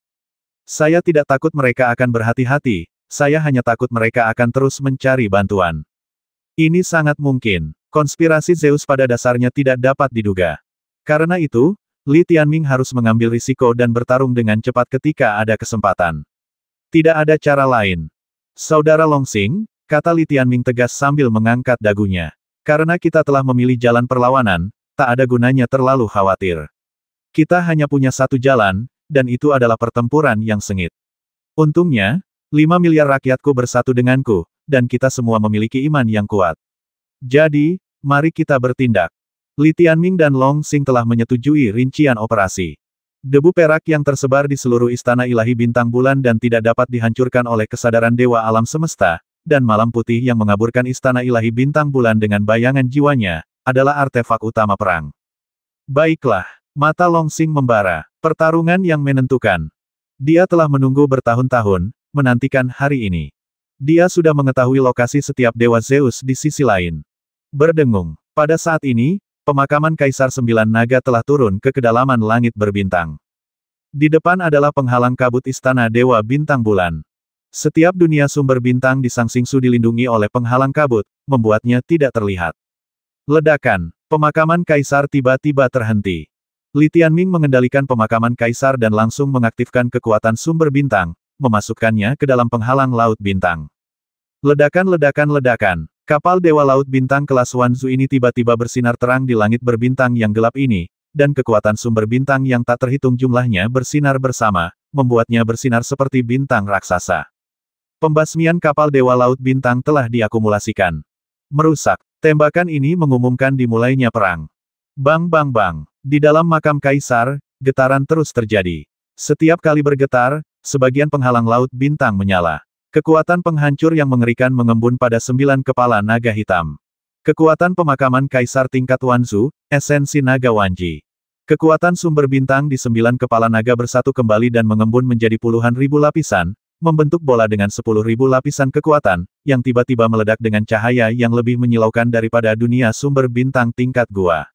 Saya tidak takut mereka akan berhati-hati, saya hanya takut mereka akan terus mencari bantuan. Ini sangat mungkin. Konspirasi Zeus pada dasarnya tidak dapat diduga. Karena itu, Li Tianming harus mengambil risiko dan bertarung dengan cepat ketika ada kesempatan. Tidak ada cara lain. Saudara Longsing, kata Li Tianming tegas sambil mengangkat dagunya. Karena kita telah memilih jalan perlawanan, tak ada gunanya terlalu khawatir. Kita hanya punya satu jalan, dan itu adalah pertempuran yang sengit. Untungnya, 5 miliar rakyatku bersatu denganku, dan kita semua memiliki iman yang kuat. Jadi, mari kita bertindak. Li Tianming dan Longsing telah menyetujui rincian operasi. Debu perak yang tersebar di seluruh Istana Ilahi Bintang Bulan dan tidak dapat dihancurkan oleh kesadaran Dewa Alam Semesta, dan malam putih yang mengaburkan Istana Ilahi Bintang Bulan dengan bayangan jiwanya, adalah artefak utama perang. Baiklah, mata Longsing membara. Pertarungan yang menentukan. Dia telah menunggu bertahun-tahun, menantikan hari ini. Dia sudah mengetahui lokasi setiap Dewa Zeus di sisi lain. Berdengung. Pada saat ini, pemakaman Kaisar Sembilan Naga telah turun ke kedalaman langit berbintang. Di depan adalah penghalang kabut Istana Dewa Bintang Bulan. Setiap dunia sumber bintang di Sang Xingsu dilindungi oleh penghalang kabut, membuatnya tidak terlihat. Ledakan. Pemakaman Kaisar tiba-tiba terhenti. Li Tianming mengendalikan pemakaman Kaisar dan langsung mengaktifkan kekuatan sumber bintang, memasukkannya ke dalam penghalang laut bintang. Ledakan. Kapal Dewa Laut Bintang kelas Wanzu ini tiba-tiba bersinar terang di langit berbintang yang gelap ini, dan kekuatan sumber bintang yang tak terhitung jumlahnya bersinar bersama, membuatnya bersinar seperti bintang raksasa. Pembasmian kapal Dewa Laut Bintang telah diakumulasikan. Merusak. Tembakan ini mengumumkan dimulainya perang. Bang bang bang. Di dalam makam Kaisar, getaran terus terjadi. Setiap kali bergetar, sebagian penghalang laut bintang menyala. Kekuatan penghancur yang mengerikan mengembun pada 9 kepala naga hitam. Kekuatan pemakaman Kaisar tingkat Wanzu, esensi naga Wanji. Kekuatan sumber bintang di 9 kepala naga bersatu kembali dan mengembun menjadi puluhan ribu lapisan, membentuk bola dengan 10.000 lapisan kekuatan, yang tiba-tiba meledak dengan cahaya yang lebih menyilaukan daripada dunia sumber bintang tingkat gua.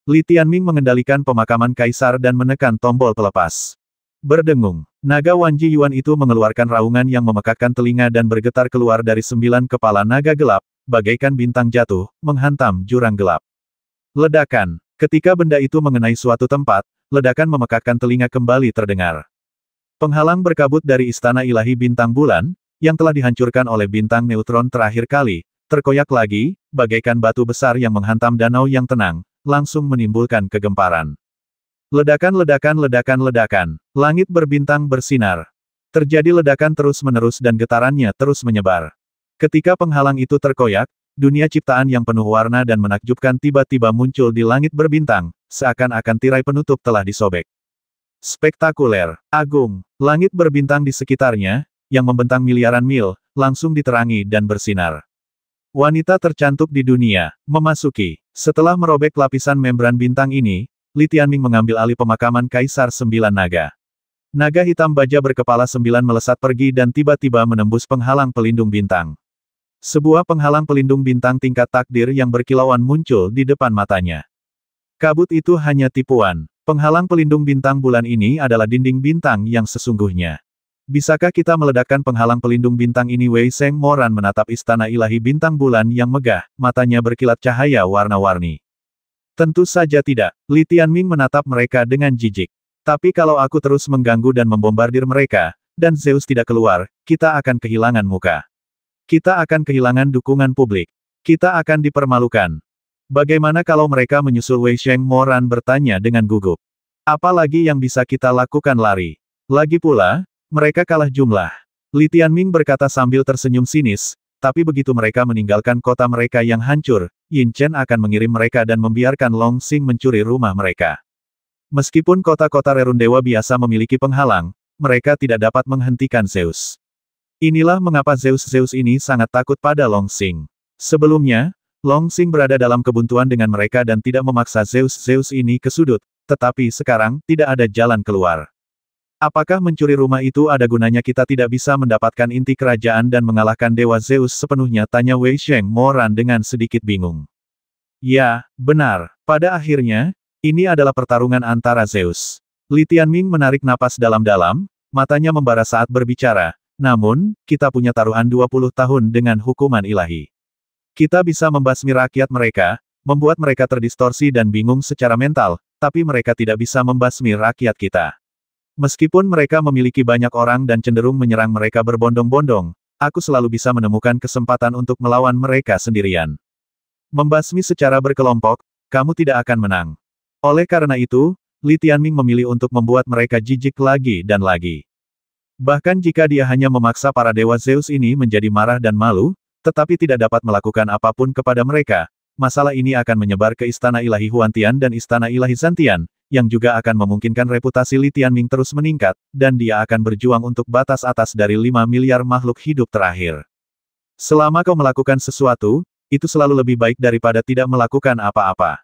Li Tianming mengendalikan pemakaman Kaisar dan menekan tombol pelepas. Berdengung. Naga Wanji Yuan itu mengeluarkan raungan yang memekakkan telinga dan bergetar keluar dari 9 kepala naga gelap, bagaikan bintang jatuh, menghantam jurang gelap. Ledakan. Ketika benda itu mengenai suatu tempat, ledakan memekakkan telinga kembali terdengar. Penghalang berkabut dari Istana Ilahi Bintang Bulan, yang telah dihancurkan oleh bintang neutron terakhir kali, terkoyak lagi, bagaikan batu besar yang menghantam danau yang tenang, langsung menimbulkan kegemparan. Ledakan. Langit berbintang bersinar. Terjadi ledakan terus-menerus dan getarannya terus menyebar. Ketika penghalang itu terkoyak, dunia ciptaan yang penuh warna dan menakjubkan tiba-tiba muncul di langit berbintang, seakan-akan tirai penutup telah disobek. Spektakuler, agung, langit berbintang di sekitarnya, yang membentang miliaran mil, langsung diterangi dan bersinar. Wanita tercantik di dunia, memasuki. Setelah merobek lapisan membran bintang ini, Li Tianming mengambil alih pemakaman Kaisar 9 Naga. Naga hitam baja berkepala 9 melesat pergi dan tiba-tiba menembus penghalang pelindung bintang. Sebuah penghalang pelindung bintang tingkat takdir yang berkilauan muncul di depan matanya. Kabut itu hanya tipuan. Penghalang pelindung bintang bulan ini adalah dinding bintang yang sesungguhnya. Bisakah kita meledakkan penghalang pelindung bintang ini? Wei Sheng Moran menatap Istana Ilahi Bintang Bulan yang megah, matanya berkilat cahaya warna-warni. Tentu saja tidak. Li Tianming menatap mereka dengan jijik. Tapi kalau aku terus mengganggu dan membombardir mereka, dan Zeus tidak keluar, kita akan kehilangan muka. Kita akan kehilangan dukungan publik. Kita akan dipermalukan. Bagaimana kalau mereka menyusul? Wei Sheng Moran bertanya dengan gugup. Apalagi yang bisa kita lakukan? Lari. Lagi pula, mereka kalah jumlah. Li Tianming berkata sambil tersenyum sinis, tapi begitu mereka meninggalkan kota mereka yang hancur, Yin Chen akan mengirim mereka dan membiarkan Long Xing mencuri rumah mereka. Meskipun kota-kota Rerundewa biasa memiliki penghalang, mereka tidak dapat menghentikan Zeus. Inilah mengapa Zeus ini sangat takut pada Long Xing. Sebelumnya, Long Xing berada dalam kebuntuan dengan mereka dan tidak memaksa Zeus ini ke sudut, tetapi sekarang, tidak ada jalan keluar. Apakah mencuri rumah itu ada gunanya? Kita tidak bisa mendapatkan inti kerajaan dan mengalahkan Dewa Zeus sepenuhnya, tanya Wei Sheng Moran dengan sedikit bingung. Ya, benar. Pada akhirnya, ini adalah pertarungan antara Zeus. Li Tianming menarik napas dalam-dalam, matanya membara saat berbicara. Namun, kita punya taruhan 20 tahun dengan hukuman ilahi. Kita bisa membasmi rakyat mereka, membuat mereka terdistorsi dan bingung secara mental, tapi mereka tidak bisa membasmi rakyat kita. Meskipun mereka memiliki banyak orang dan cenderung menyerang mereka berbondong-bondong, aku selalu bisa menemukan kesempatan untuk melawan mereka sendirian. Membasmi secara berkelompok, kamu tidak akan menang. Oleh karena itu, Li Tianming memilih untuk membuat mereka jijik lagi dan lagi. Bahkan jika dia hanya memaksa para dewa Zeus ini menjadi marah dan malu, tetapi tidak dapat melakukan apapun kepada mereka, masalah ini akan menyebar ke Istana Ilahi Huantian dan Istana Ilahi Zantian, yang juga akan memungkinkan reputasi Li Tianming terus meningkat, dan dia akan berjuang untuk batas atas dari 5 miliar makhluk hidup terakhir. Selama kau melakukan sesuatu, itu selalu lebih baik daripada tidak melakukan apa-apa.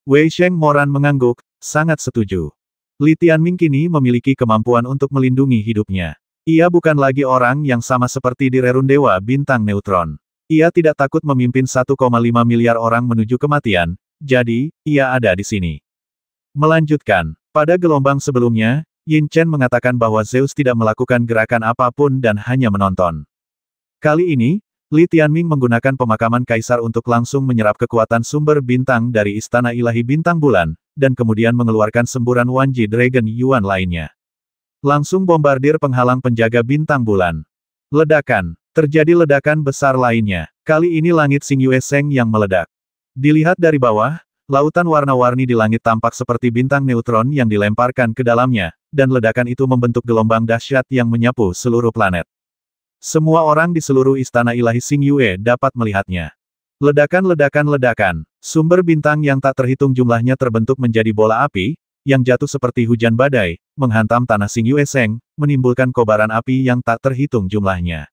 Wei Sheng Moran mengangguk, sangat setuju. Li Tianming kini memiliki kemampuan untuk melindungi hidupnya. Ia bukan lagi orang yang sama seperti di Rerundewa Bintang Neutron. Ia tidak takut memimpin 1,5 miliar orang menuju kematian, jadi, ia ada di sini. Melanjutkan, pada gelombang sebelumnya, Yin Chen mengatakan bahwa Zeus tidak melakukan gerakan apapun dan hanya menonton. Kali ini, Li Tianming menggunakan pemakaman kaisar untuk langsung menyerap kekuatan sumber bintang dari Istana Ilahi Bintang Bulan, dan kemudian mengeluarkan semburan Wanji Dragon Yuan lainnya. Langsung bombardir penghalang penjaga bintang bulan. Ledakan. Terjadi ledakan besar lainnya. Kali ini langit Xing Yue Seng yang meledak. Dilihat dari bawah, lautan warna-warni di langit tampak seperti bintang neutron yang dilemparkan ke dalamnya, dan ledakan itu membentuk gelombang dahsyat yang menyapu seluruh planet. Semua orang di seluruh Istana Ilahi Xing Yue dapat melihatnya. Ledakan-ledakan-ledakan. Sumber bintang yang tak terhitung jumlahnya terbentuk menjadi bola api, yang jatuh seperti hujan badai, menghantam tanah Xing Yue Seng, menimbulkan kobaran api yang tak terhitung jumlahnya.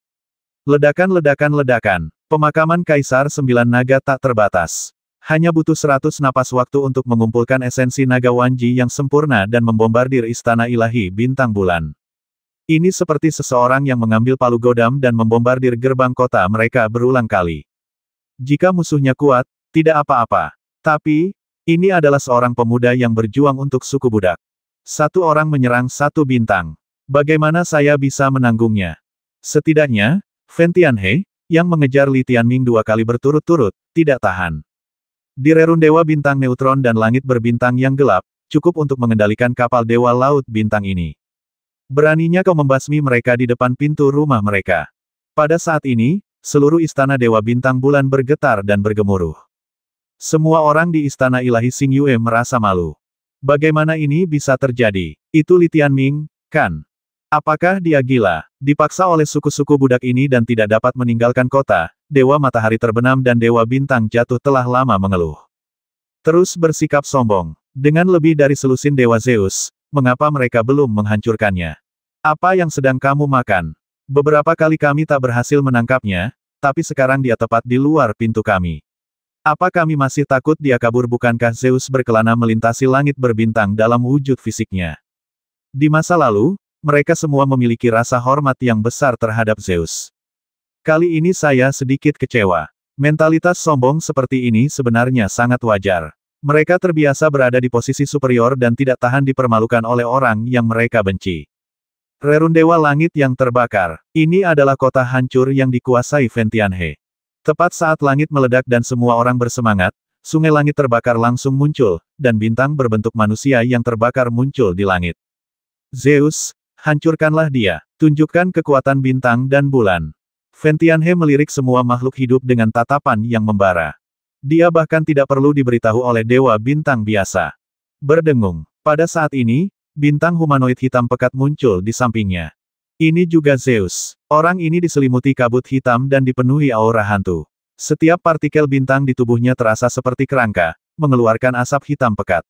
Ledakan-ledakan-ledakan. Pemakaman Kaisar Sembilan Naga tak terbatas. Hanya butuh 100 napas waktu untuk mengumpulkan esensi naga Wanji yang sempurna dan membombardir Istana Ilahi Bintang Bulan. Ini seperti seseorang yang mengambil palu godam dan membombardir gerbang kota mereka berulang kali. Jika musuhnya kuat, tidak apa-apa. Tapi, ini adalah seorang pemuda yang berjuang untuk suku budak. Satu orang menyerang satu bintang. Bagaimana saya bisa menanggungnya? Setidaknya, Fen Tianhe, yang mengejar Li Tianming 2 kali berturut-turut, tidak tahan. Di rerun Dewa Bintang Neutron dan Langit Berbintang yang gelap, cukup untuk mengendalikan kapal Dewa Laut Bintang ini. Beraninya kau membasmi mereka di depan pintu rumah mereka. Pada saat ini, seluruh Istana Dewa Bintang Bulan bergetar dan bergemuruh. Semua orang di Istana Ilahi Xing Yue merasa malu. Bagaimana ini bisa terjadi? Itu Li Tianming, kan? Apakah dia gila? Dipaksa oleh suku-suku budak ini dan tidak dapat meninggalkan kota, Dewa Matahari Terbenam dan Dewa Bintang Jatuh telah lama mengeluh. Terus bersikap sombong. Dengan lebih dari selusin Dewa Zeus, mengapa mereka belum menghancurkannya? Apa yang sedang kamu makan? Beberapa kali kami tak berhasil menangkapnya, tapi sekarang dia tepat di luar pintu kami. Apa kami masih takut dia kabur? Bukankah Zeus berkelana melintasi langit berbintang dalam wujud fisiknya? Di masa lalu, mereka semua memiliki rasa hormat yang besar terhadap Zeus. Kali ini saya sedikit kecewa. Mentalitas sombong seperti ini sebenarnya sangat wajar. Mereka terbiasa berada di posisi superior dan tidak tahan dipermalukan oleh orang yang mereka benci. Rerun Dewa Langit yang terbakar. Ini adalah kota hancur yang dikuasai Fen Tianhe. Tepat saat langit meledak dan semua orang bersemangat, sungai langit terbakar langsung muncul, dan bintang berbentuk manusia yang terbakar muncul di langit. Zeus, hancurkanlah dia. Tunjukkan kekuatan bintang dan bulan. Fen Tianhe melirik semua makhluk hidup dengan tatapan yang membara. Dia bahkan tidak perlu diberitahu oleh Dewa Bintang biasa. Berdengung. Pada saat ini, bintang humanoid hitam pekat muncul di sampingnya. Ini juga Zeus. Orang ini diselimuti kabut hitam dan dipenuhi aura hantu. Setiap partikel bintang di tubuhnya terasa seperti kerangka, mengeluarkan asap hitam pekat.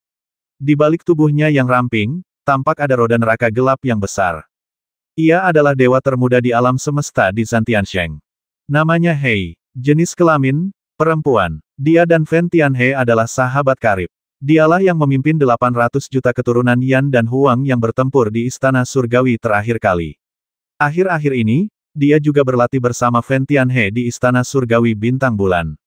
Di balik tubuhnya yang ramping, tampak ada roda neraka gelap yang besar. Ia adalah dewa termuda di alam semesta di Zantiansheng. Namanya Hei. Jenis kelamin, perempuan. Dia dan Fen Tianhe adalah sahabat karib. Dialah yang memimpin 800 juta keturunan Yan dan Huang yang bertempur di Istana Surgawi terakhir kali. Akhir-akhir ini, dia juga berlatih bersama Fen Tianhe di Istana Surgawi Bintang Bulan.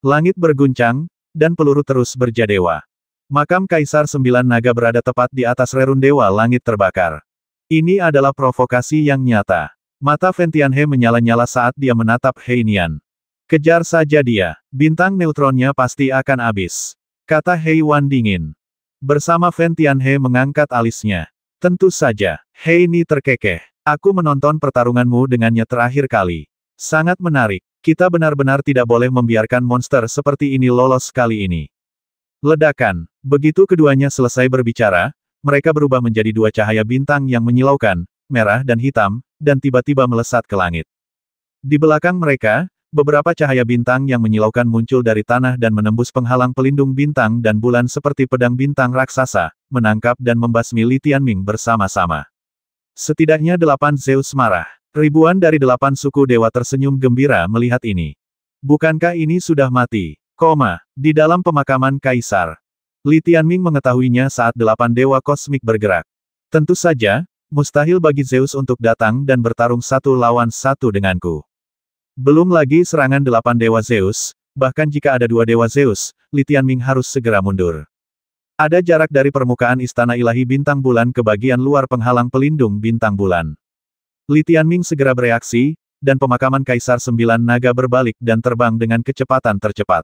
Langit berguncang, dan peluru terus berjadewa. Makam Kaisar Sembilan Naga berada tepat di atas rerun Dewa Langit terbakar. Ini adalah provokasi yang nyata. Mata Fen Tianhe menyala-nyala saat dia menatap Hei Nian. Kejar saja dia, bintang neutronnya pasti akan habis, kata Hei Wan dingin. Bersama Fen Tianhe mengangkat alisnya. Tentu saja, Hei Ni terkekeh. Aku menonton pertarunganmu dengannya terakhir kali. Sangat menarik. Kita benar-benar tidak boleh membiarkan monster seperti ini lolos kali ini. Ledakan. Begitu keduanya selesai berbicara, mereka berubah menjadi dua cahaya bintang yang menyilaukan, merah dan hitam, dan tiba-tiba melesat ke langit. Di belakang mereka, beberapa cahaya bintang yang menyilaukan muncul dari tanah dan menembus penghalang pelindung bintang dan bulan seperti pedang bintang raksasa, menangkap dan membasmi Li Tianming bersama-sama. Setidaknya 8 Zeus marah. Ribuan dari 8 suku dewa tersenyum gembira melihat ini. Bukankah ini sudah mati? Di dalam pemakaman Kaisar. Li Tianming mengetahuinya saat 8 dewa kosmik bergerak. Tentu saja, mustahil bagi Zeus untuk datang dan bertarung satu lawan satu denganku. Belum lagi serangan 8 dewa Zeus, bahkan jika ada 2 dewa Zeus, Li Tianming harus segera mundur. Ada jarak dari permukaan Istana Ilahi Bintang Bulan ke bagian luar penghalang pelindung Bintang Bulan. Li Tianming segera bereaksi, dan pemakaman Kaisar Sembilan Naga berbalik dan terbang dengan kecepatan tercepat.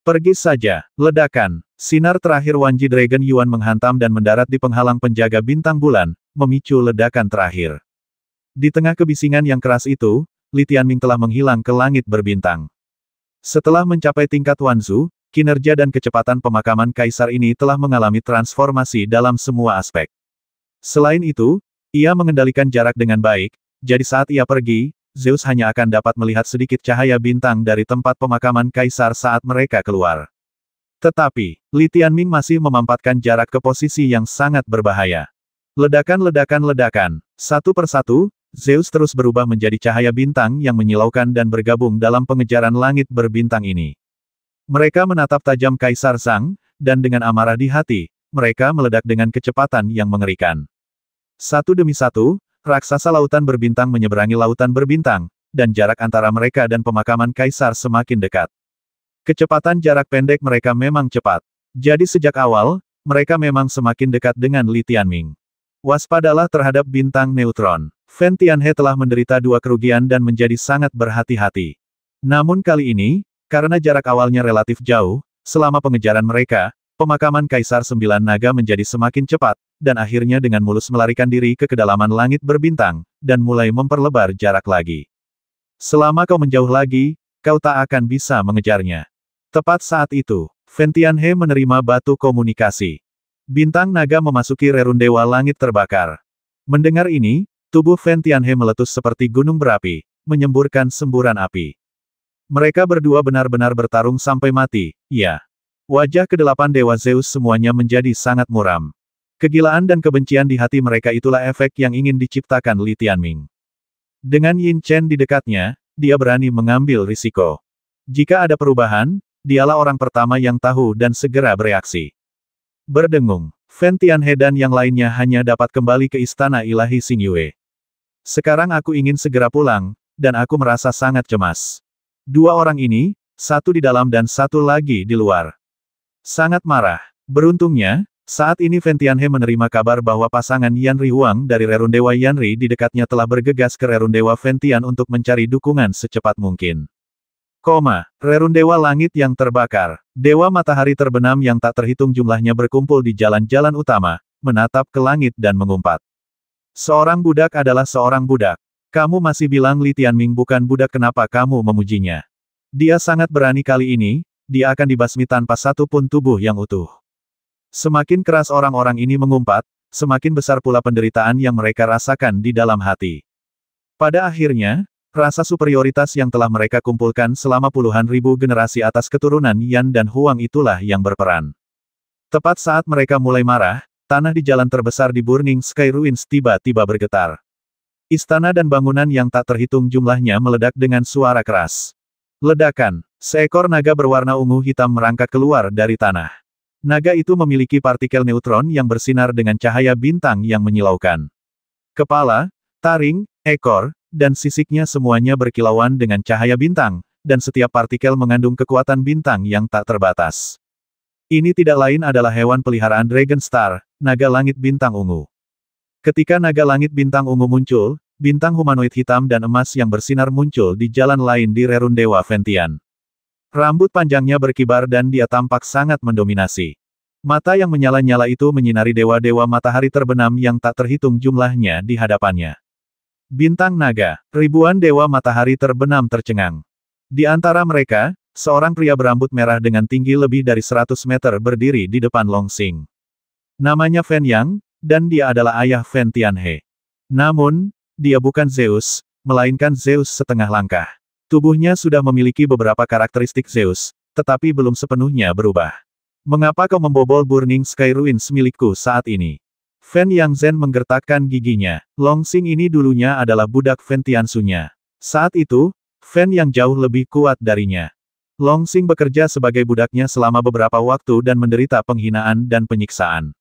Pergi saja, ledakan. Sinar terakhir Wanji Dragon Yuan menghantam dan mendarat di penghalang penjaga Bintang Bulan, memicu ledakan terakhir. Di tengah kebisingan yang keras itu, Li Tianming telah menghilang ke langit berbintang. Setelah mencapai tingkat Wanzu, kinerja dan kecepatan pemakaman Kaisar ini telah mengalami transformasi dalam semua aspek. Selain itu, ia mengendalikan jarak dengan baik, jadi saat ia pergi, Zeus hanya akan dapat melihat sedikit cahaya bintang dari tempat pemakaman Kaisar saat mereka keluar. Tetapi, Li Tianming masih memampatkan jarak ke posisi yang sangat berbahaya. Ledakan-ledakan-ledakan, satu persatu, Zeus terus berubah menjadi cahaya bintang yang menyilaukan dan bergabung dalam pengejaran langit berbintang ini. Mereka menatap tajam Kaisar Zhang, dan dengan amarah di hati, mereka meledak dengan kecepatan yang mengerikan. Satu demi satu, raksasa lautan berbintang menyeberangi lautan berbintang, dan jarak antara mereka dan pemakaman Kaisar semakin dekat. Kecepatan jarak pendek mereka memang cepat. Jadi sejak awal, mereka memang semakin dekat dengan Li Tianming. Waspadalah terhadap bintang neutron. Fan Tianhe telah menderita dua kerugian dan menjadi sangat berhati-hati. Namun kali ini, karena jarak awalnya relatif jauh, selama pengejaran mereka, pemakaman Kaisar Sembilan Naga menjadi semakin cepat, dan akhirnya dengan mulus melarikan diri ke kedalaman langit berbintang, dan mulai memperlebar jarak lagi. Selama kau menjauh lagi, kau tak akan bisa mengejarnya. Tepat saat itu, Fan Tianhe menerima batu komunikasi. Bintang naga memasuki rerun dewa langit terbakar. Mendengar ini, tubuh Fan Tianhe meletus seperti gunung berapi, menyemburkan semburan api. Mereka berdua benar-benar bertarung sampai mati, ya. Wajah kedelapan Dewa Zeus semuanya menjadi sangat muram. Kegilaan dan kebencian di hati mereka itulah efek yang ingin diciptakan Li Tianming. Dengan Yin Chen di dekatnya, dia berani mengambil risiko. Jika ada perubahan, dialah orang pertama yang tahu dan segera bereaksi. Berdengung, Fan Tianhe dan yang lainnya hanya dapat kembali ke Istana Ilahi Xingyue. Sekarang aku ingin segera pulang, dan aku merasa sangat cemas. Dua orang ini, satu di dalam dan satu lagi di luar. Sangat marah. Beruntungnya, saat ini Fan Tianhe menerima kabar bahwa pasangan Yan Ri Huang dari Rerun Dewa Yan Ri di dekatnya telah bergegas ke Rerun Dewa Fan Tian untuk mencari dukungan secepat mungkin. Rerun Dewa Langit yang terbakar. Dewa Matahari terbenam yang tak terhitung jumlahnya berkumpul di jalan-jalan utama, menatap ke langit dan mengumpat. Seorang budak adalah seorang budak. Kamu masih bilang Li Tianming bukan budak, kenapa kamu memujinya? Dia sangat berani kali ini, dia akan dibasmi tanpa satu pun tubuh yang utuh. Semakin keras orang-orang ini mengumpat, semakin besar pula penderitaan yang mereka rasakan di dalam hati. Pada akhirnya, rasa superioritas yang telah mereka kumpulkan selama puluhan ribu generasi atas keturunan Yan dan Huang itulah yang berperan. Tepat saat mereka mulai marah, tanah di jalan terbesar di Burning Sky Ruins tiba-tiba bergetar. Istana dan bangunan yang tak terhitung jumlahnya meledak dengan suara keras. Ledakan. Seekor naga berwarna ungu hitam merangkak keluar dari tanah. Naga itu memiliki partikel neutron yang bersinar dengan cahaya bintang yang menyilaukan. Kepala, taring, ekor, dan sisiknya semuanya berkilauan dengan cahaya bintang, dan setiap partikel mengandung kekuatan bintang yang tak terbatas. Ini tidak lain adalah hewan peliharaan Dragon Star, naga langit bintang ungu. Ketika naga langit bintang ungu muncul, bintang humanoid hitam dan emas yang bersinar muncul di jalan lain di Rerun Dewa Fan Tian. Rambut panjangnya berkibar dan dia tampak sangat mendominasi. Mata yang menyala-nyala itu menyinari dewa-dewa matahari terbenam yang tak terhitung jumlahnya di hadapannya. Bintang naga, ribuan dewa matahari terbenam tercengang. Di antara mereka, seorang pria berambut merah dengan tinggi lebih dari 100 meter berdiri di depan Longsing. Namanya Fan Yang, dan dia adalah ayah Fan Tianhe. Namun, dia bukan Zeus, melainkan Zeus setengah langkah. Tubuhnya sudah memiliki beberapa karakteristik Zeus, tetapi belum sepenuhnya berubah. Mengapa kau membobol Burning Sky Ruins milikku saat ini? Fan Yang Zhen menggertakkan giginya. Longsing ini dulunya adalah budak Fan Tiansunya. Saat itu, Fan Yang jauh lebih kuat darinya. Longsing bekerja sebagai budaknya selama beberapa waktu dan menderita penghinaan dan penyiksaan.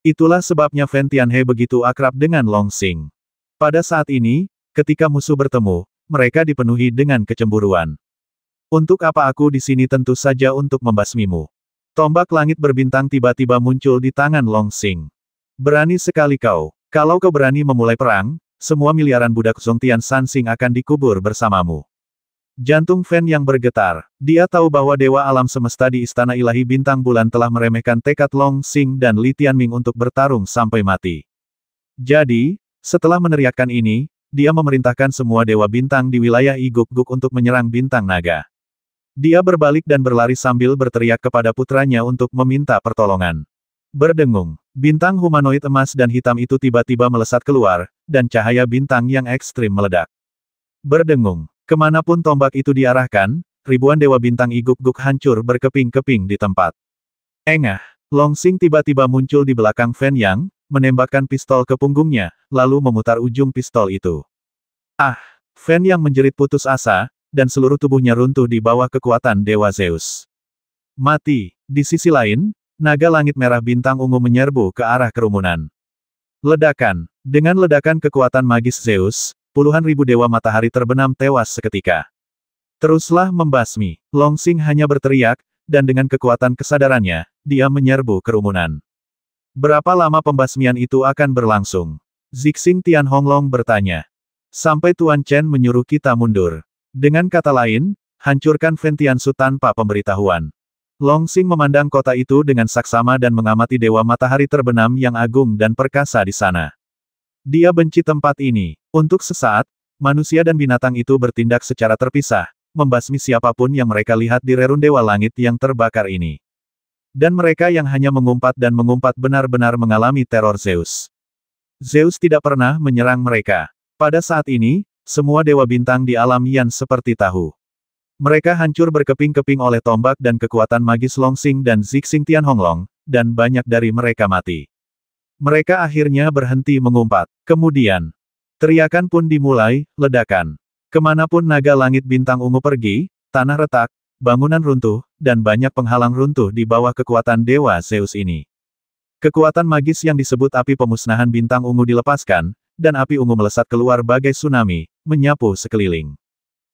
Itulah sebabnya Fan Tianhe begitu akrab dengan Longsing. Pada saat ini, ketika musuh bertemu, mereka dipenuhi dengan kecemburuan. Untuk apa aku di sini? Tentu saja untuk membasmimu. Tombak langit berbintang tiba-tiba muncul di tangan Long Xing. Berani sekali kau. Kalau kau berani memulai perang, semua miliaran budak Zhongtian Sansing akan dikubur bersamamu. Jantung Fan yang bergetar. Dia tahu bahwa Dewa Alam Semesta di Istana Ilahi Bintang Bulan telah meremehkan tekad Long Xing dan Li Tianming untuk bertarung sampai mati. Jadi, setelah meneriakkan ini, dia memerintahkan semua Dewa Bintang di wilayah Iguk-guk untuk menyerang Bintang Naga. Dia berbalik dan berlari sambil berteriak kepada putranya untuk meminta pertolongan. Berdengung, bintang humanoid emas dan hitam itu tiba-tiba melesat keluar, dan cahaya bintang yang ekstrim meledak. Berdengung. Kemanapun tombak itu diarahkan, ribuan Dewa Bintang Iguk-guk hancur berkeping-keping di tempat. Engah, Long Xing tiba-tiba muncul di belakang Fan Yang, menembakkan pistol ke punggungnya, lalu memutar ujung pistol itu. Ah! Fan Yang menjerit putus asa, dan seluruh tubuhnya runtuh di bawah kekuatan Dewa Zeus. Mati. Di sisi lain, naga langit merah bintang ungu menyerbu ke arah kerumunan. Ledakan. Dengan ledakan kekuatan magis Zeus, puluhan ribu dewa matahari terbenam tewas seketika. Teruslah membasmi. Long Xing hanya berteriak, dan dengan kekuatan kesadarannya, dia menyerbu kerumunan. Berapa lama pembasmian itu akan berlangsung? Zixing Tianhonglong bertanya. Sampai Tuan Chen menyuruh kita mundur. Dengan kata lain, hancurkan Fen Tiansu tanpa pemberitahuan. Long Xing memandang kota itu dengan saksama dan mengamati dewa matahari terbenam yang agung dan perkasa di sana. Dia benci tempat ini. Untuk sesaat, manusia dan binatang itu bertindak secara terpisah, membasmi siapapun yang mereka lihat di rerun dewa langit yang terbakar ini. Dan mereka yang hanya mengumpat dan mengumpat benar-benar mengalami teror Zeus. Zeus tidak pernah menyerang mereka. Pada saat ini, semua dewa bintang di alam Yan seperti tahu. Mereka hancur berkeping-keping oleh tombak dan kekuatan magis Long Xing dan Zixing Tianhonglong, dan banyak dari mereka mati. Mereka akhirnya berhenti mengumpat. Kemudian, teriakan pun dimulai, ledakan. Kemanapun naga langit bintang ungu pergi, tanah retak, bangunan runtuh, dan banyak penghalang runtuh di bawah kekuatan Dewa Zeus ini. Kekuatan magis yang disebut api pemusnahan bintang ungu dilepaskan, dan api ungu melesat keluar bagai tsunami, menyapu sekeliling.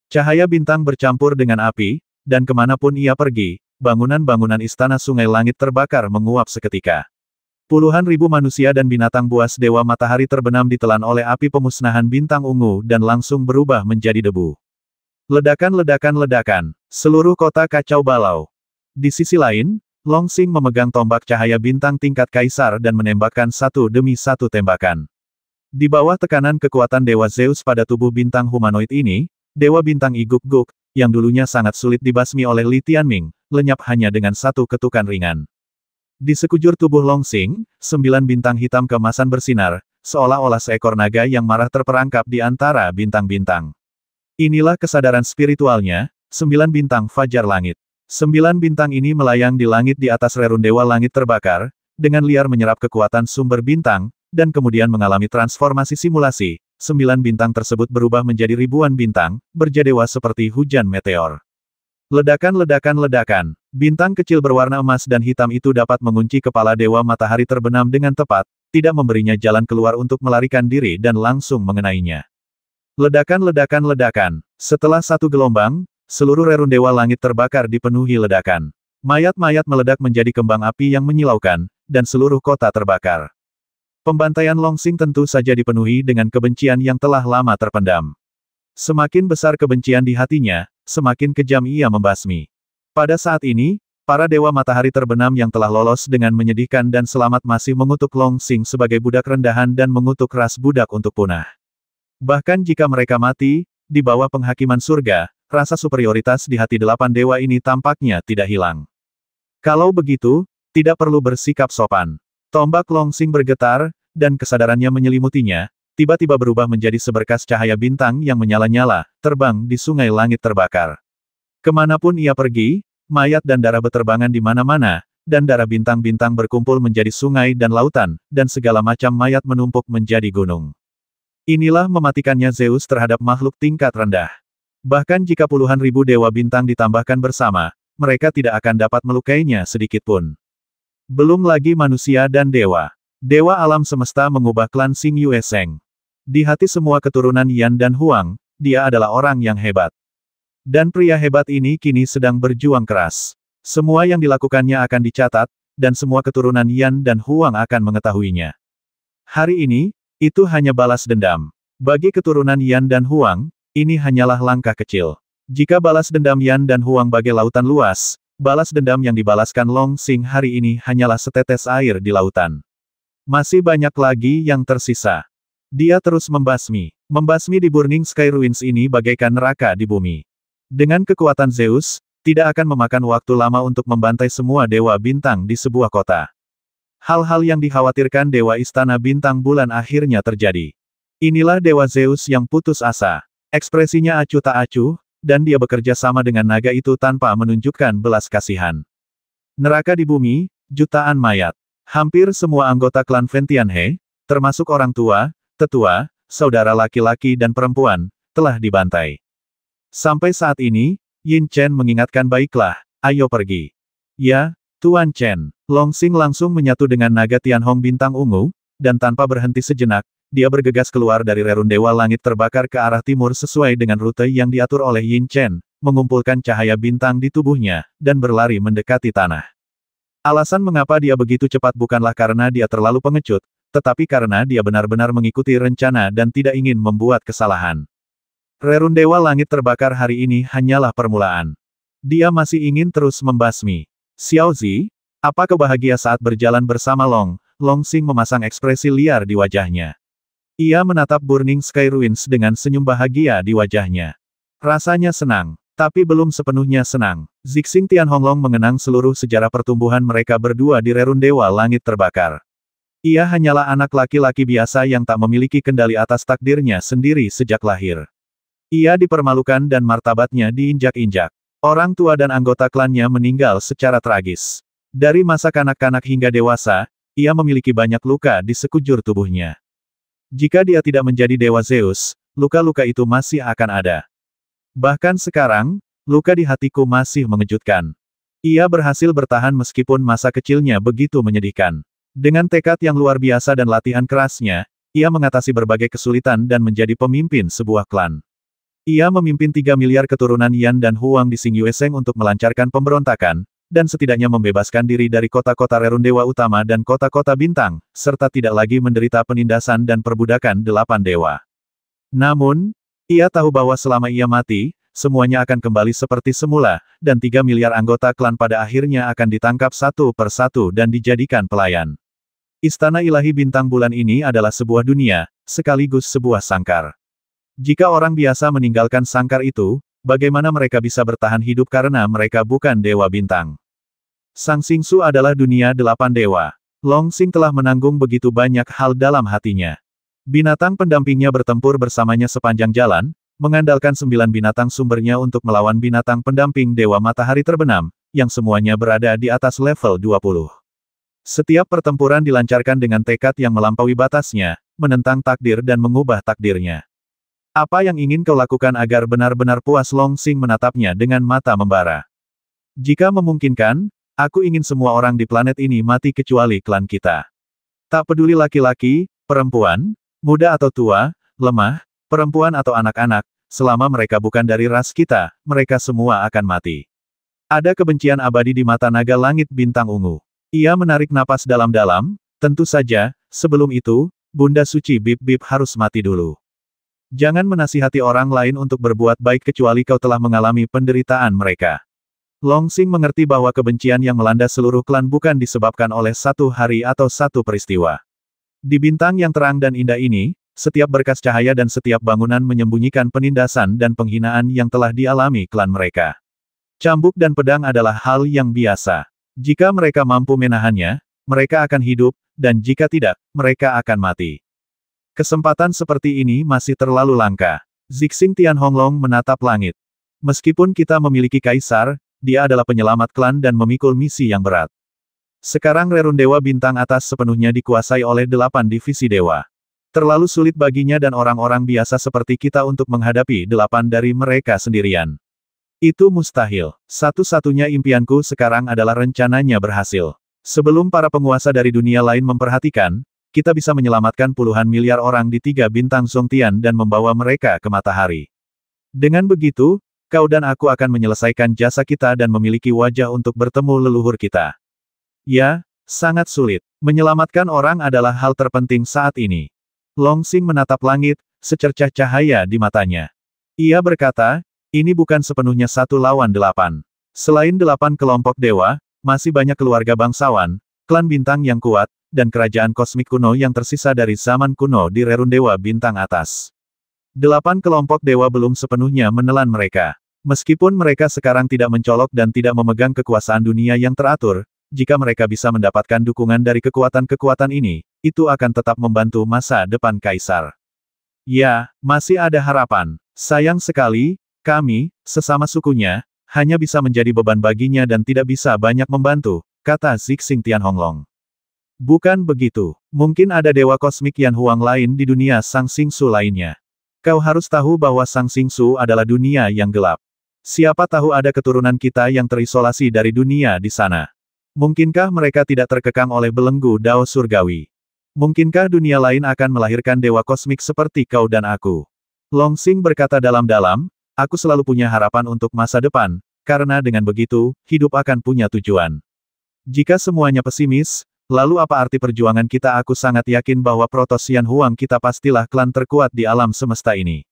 Cahaya bintang bercampur dengan api, dan kemanapun ia pergi, bangunan-bangunan istana sungai langit terbakar menguap seketika. Puluhan ribu manusia dan binatang buas dewa matahari terbenam ditelan oleh api pemusnahan bintang ungu dan langsung berubah menjadi debu. Ledakan-ledakan-ledakan. Seluruh kota kacau balau. Di sisi lain, Long Xing memegang tombak cahaya bintang tingkat kaisar dan menembakkan satu demi satu tembakan. Di bawah tekanan kekuatan Dewa Zeus pada tubuh bintang humanoid ini, Dewa Bintang Iguk-guk, yang dulunya sangat sulit dibasmi oleh Li Tianming, lenyap hanya dengan satu ketukan ringan. Di sekujur tubuh Long Xing, 9 bintang hitam keemasan bersinar, seolah-olah seekor naga yang marah terperangkap di antara bintang-bintang. Inilah kesadaran spiritualnya, 9 bintang fajar langit. 9 bintang ini melayang di langit di atas rerun dewa langit terbakar, dengan liar menyerap kekuatan sumber bintang, dan kemudian mengalami transformasi simulasi. 9 bintang tersebut berubah menjadi ribuan bintang, berjadewa seperti hujan meteor. Ledakan-ledakan-ledakan. Bintang kecil berwarna emas dan hitam itu dapat mengunci kepala dewa matahari terbenam dengan tepat, tidak memberinya jalan keluar untuk melarikan diri dan langsung mengenainya. Ledakan-ledakan-ledakan. Setelah satu gelombang, seluruh rerun dewa langit terbakar dipenuhi ledakan. Mayat-mayat meledak menjadi kembang api yang menyilaukan, dan seluruh kota terbakar. Pembantaian Long Xing tentu saja dipenuhi dengan kebencian yang telah lama terpendam. Semakin besar kebencian di hatinya, semakin kejam ia membasmi. Pada saat ini, para dewa matahari terbenam yang telah lolos dengan menyedihkan dan selamat masih mengutuk Long Xing sebagai budak rendahan dan mengutuk ras budak untuk punah. Bahkan jika mereka mati, di bawah penghakiman surga, rasa superioritas di hati 8 dewa ini tampaknya tidak hilang. Kalau begitu, tidak perlu bersikap sopan. Tombak Long Xing bergetar, dan kesadarannya menyelimutinya, tiba-tiba berubah menjadi seberkas cahaya bintang yang menyala-nyala, terbang di sungai langit terbakar. Kemanapun ia pergi, mayat dan darah beterbangan di mana-mana, dan darah bintang-bintang berkumpul menjadi sungai dan lautan, dan segala macam mayat menumpuk menjadi gunung. Inilah mematikannya Zeus terhadap makhluk tingkat rendah. Bahkan jika puluhan ribu dewa bintang ditambahkan bersama, mereka tidak akan dapat melukainya sedikitpun. Belum lagi manusia dan dewa. Dewa alam semesta mengubah klan Xing Yue Sheng. Di hati semua keturunan Yan dan Huang, dia adalah orang yang hebat. Dan pria hebat ini kini sedang berjuang keras. Semua yang dilakukannya akan dicatat, dan semua keturunan Yan dan Huang akan mengetahuinya. Hari ini, itu hanya balas dendam. Bagi keturunan Yan dan Huang, ini hanyalah langkah kecil. Jika balas dendam Yan dan Huang bagai lautan luas, balas dendam yang dibalaskan Long Xing hari ini hanyalah setetes air di lautan. Masih banyak lagi yang tersisa. Dia terus membasmi di Burning Sky Ruins ini bagaikan neraka di bumi. Dengan kekuatan Zeus, tidak akan memakan waktu lama untuk membantai semua dewa bintang di sebuah kota. Hal-hal yang dikhawatirkan Dewa Istana Bintang Bulan akhirnya terjadi. Inilah Dewa Zeus yang putus asa. Ekspresinya acuh tak acuh, dan dia bekerja sama dengan naga itu tanpa menunjukkan belas kasihan. Neraka di bumi, jutaan mayat. Hampir semua anggota klan Ventianhe, termasuk orang tua, tetua, saudara laki-laki dan perempuan, telah dibantai. Sampai saat ini, Yin Chen mengingatkan baiklah, ayo pergi. Ya, Tuan Chen. Long Xing langsung menyatu dengan naga Tianhong Bintang Ungu, dan tanpa berhenti sejenak, dia bergegas keluar dari rerun Dewa Langit Terbakar ke arah timur sesuai dengan rute yang diatur oleh Yin Chen, mengumpulkan cahaya bintang di tubuhnya, dan berlari mendekati tanah. Alasan mengapa dia begitu cepat bukanlah karena dia terlalu pengecut, tetapi karena dia benar-benar mengikuti rencana dan tidak ingin membuat kesalahan. Rerun Dewa Langit Terbakar hari ini hanyalah permulaan. Dia masih ingin terus membasmi. Xiaozi, apakah bahagia saat berjalan bersama Long Xing memasang ekspresi liar di wajahnya. Ia menatap Burning Sky Ruins dengan senyum bahagia di wajahnya. Rasanya senang, tapi belum sepenuhnya senang. Zixing Tianhonglong mengenang seluruh sejarah pertumbuhan mereka berdua di Rerun Dewa Langit Terbakar. Ia hanyalah anak laki-laki biasa yang tak memiliki kendali atas takdirnya sendiri sejak lahir. Ia dipermalukan dan martabatnya diinjak-injak. Orang tua dan anggota klannya meninggal secara tragis. Dari masa kanak-kanak hingga dewasa, ia memiliki banyak luka di sekujur tubuhnya. Jika dia tidak menjadi Dewa Zeus, luka-luka itu masih akan ada. Bahkan sekarang, luka di hatiku masih mengejutkan. Ia berhasil bertahan meskipun masa kecilnya begitu menyedihkan. Dengan tekad yang luar biasa dan latihan kerasnya, ia mengatasi berbagai kesulitan dan menjadi pemimpin sebuah klan. Ia memimpin 3 miliar keturunan Yan dan Huang di Xingyuesheng untuk melancarkan pemberontakan, dan setidaknya membebaskan diri dari kota-kota Rerun Dewa Utama dan kota-kota bintang, serta tidak lagi menderita penindasan dan perbudakan 8 dewa. Namun, ia tahu bahwa selama ia mati, semuanya akan kembali seperti semula, dan 3 miliar anggota klan pada akhirnya akan ditangkap satu per satu dan dijadikan pelayan. Istana Ilahi Bintang Bulan ini adalah sebuah dunia, sekaligus sebuah sangkar. Jika orang biasa meninggalkan sangkar itu, bagaimana mereka bisa bertahan hidup karena mereka bukan Dewa Bintang? Sang Xingsu adalah dunia 8 dewa. Long Xing telah menanggung begitu banyak hal dalam hatinya. Binatang pendampingnya bertempur bersamanya sepanjang jalan, mengandalkan 9 binatang sumbernya untuk melawan binatang pendamping Dewa Matahari Terbenam, yang semuanya berada di atas level 20. Setiap pertempuran dilancarkan dengan tekad yang melampaui batasnya, menentang takdir dan mengubah takdirnya. Apa yang ingin kau lakukan agar benar-benar puas? Long Xing menatapnya dengan mata membara. Jika memungkinkan, aku ingin semua orang di planet ini mati kecuali klan kita. Tak peduli laki-laki, perempuan, muda atau tua, lemah, perempuan atau anak-anak, selama mereka bukan dari ras kita, mereka semua akan mati. Ada kebencian abadi di mata naga langit bintang ungu. Ia menarik napas dalam-dalam, tentu saja, sebelum itu, Bunda Suci Bip Bip harus mati dulu. Jangan menasihati orang lain untuk berbuat baik kecuali kau telah mengalami penderitaan mereka. Long Xing mengerti bahwa kebencian yang melanda seluruh klan bukan disebabkan oleh satu hari atau satu peristiwa. Di bintang yang terang dan indah ini, setiap berkas cahaya dan setiap bangunan menyembunyikan penindasan dan penghinaan yang telah dialami klan mereka. Cambuk dan pedang adalah hal yang biasa. Jika mereka mampu menahannya, mereka akan hidup, dan jika tidak, mereka akan mati. Kesempatan seperti ini masih terlalu langka. Zixing Tianhonglong menatap langit. Meskipun kita memiliki kaisar, dia adalah penyelamat klan dan memikul misi yang berat. Sekarang Rerun Dewa Bintang atas sepenuhnya dikuasai oleh 8 divisi dewa. Terlalu sulit baginya dan orang-orang biasa seperti kita untuk menghadapi 8 dari mereka sendirian. Itu mustahil. Satu-satunya impianku sekarang adalah rencananya berhasil. Sebelum para penguasa dari dunia lain memperhatikan, kita bisa menyelamatkan puluhan miliar orang di 3 bintang Zongtian dan membawa mereka ke matahari. Dengan begitu, Kau dan aku akan menyelesaikan jasa kita dan memiliki wajah untuk bertemu leluhur kita. Ya, sangat sulit. Menyelamatkan orang adalah hal terpenting saat ini. Longsing menatap langit, secercah cahaya di matanya. Ia berkata, ini bukan sepenuhnya 1 lawan 8. Selain 8 kelompok dewa, masih banyak keluarga bangsawan, klan bintang yang kuat, dan kerajaan kosmik kuno yang tersisa dari zaman kuno di Rerun Dewa Bintang Atas. 8 kelompok dewa belum sepenuhnya menelan mereka. Meskipun mereka sekarang tidak mencolok dan tidak memegang kekuasaan dunia yang teratur, jika mereka bisa mendapatkan dukungan dari kekuatan-kekuatan ini, itu akan tetap membantu masa depan Kaisar. Ya, masih ada harapan. Sayang sekali, kami, sesama sukunya, hanya bisa menjadi beban baginya dan tidak bisa banyak membantu, kata Zixing Tianhonglong. Bukan begitu. Mungkin ada dewa kosmik Yan Huang lain di dunia Sang Xingsu lainnya. Kau harus tahu bahwa Sang Xingsu adalah dunia yang gelap. Siapa tahu ada keturunan kita yang terisolasi dari dunia di sana. Mungkinkah mereka tidak terkekang oleh belenggu Dao Surgawi? Mungkinkah dunia lain akan melahirkan dewa kosmik seperti kau dan aku? Longsing berkata dalam-dalam, aku selalu punya harapan untuk masa depan, karena dengan begitu, hidup akan punya tujuan. Jika semuanya pesimis, lalu apa arti perjuangan kita? Aku sangat yakin bahwa Protos Yan Huang kita pastilah klan terkuat di alam semesta ini.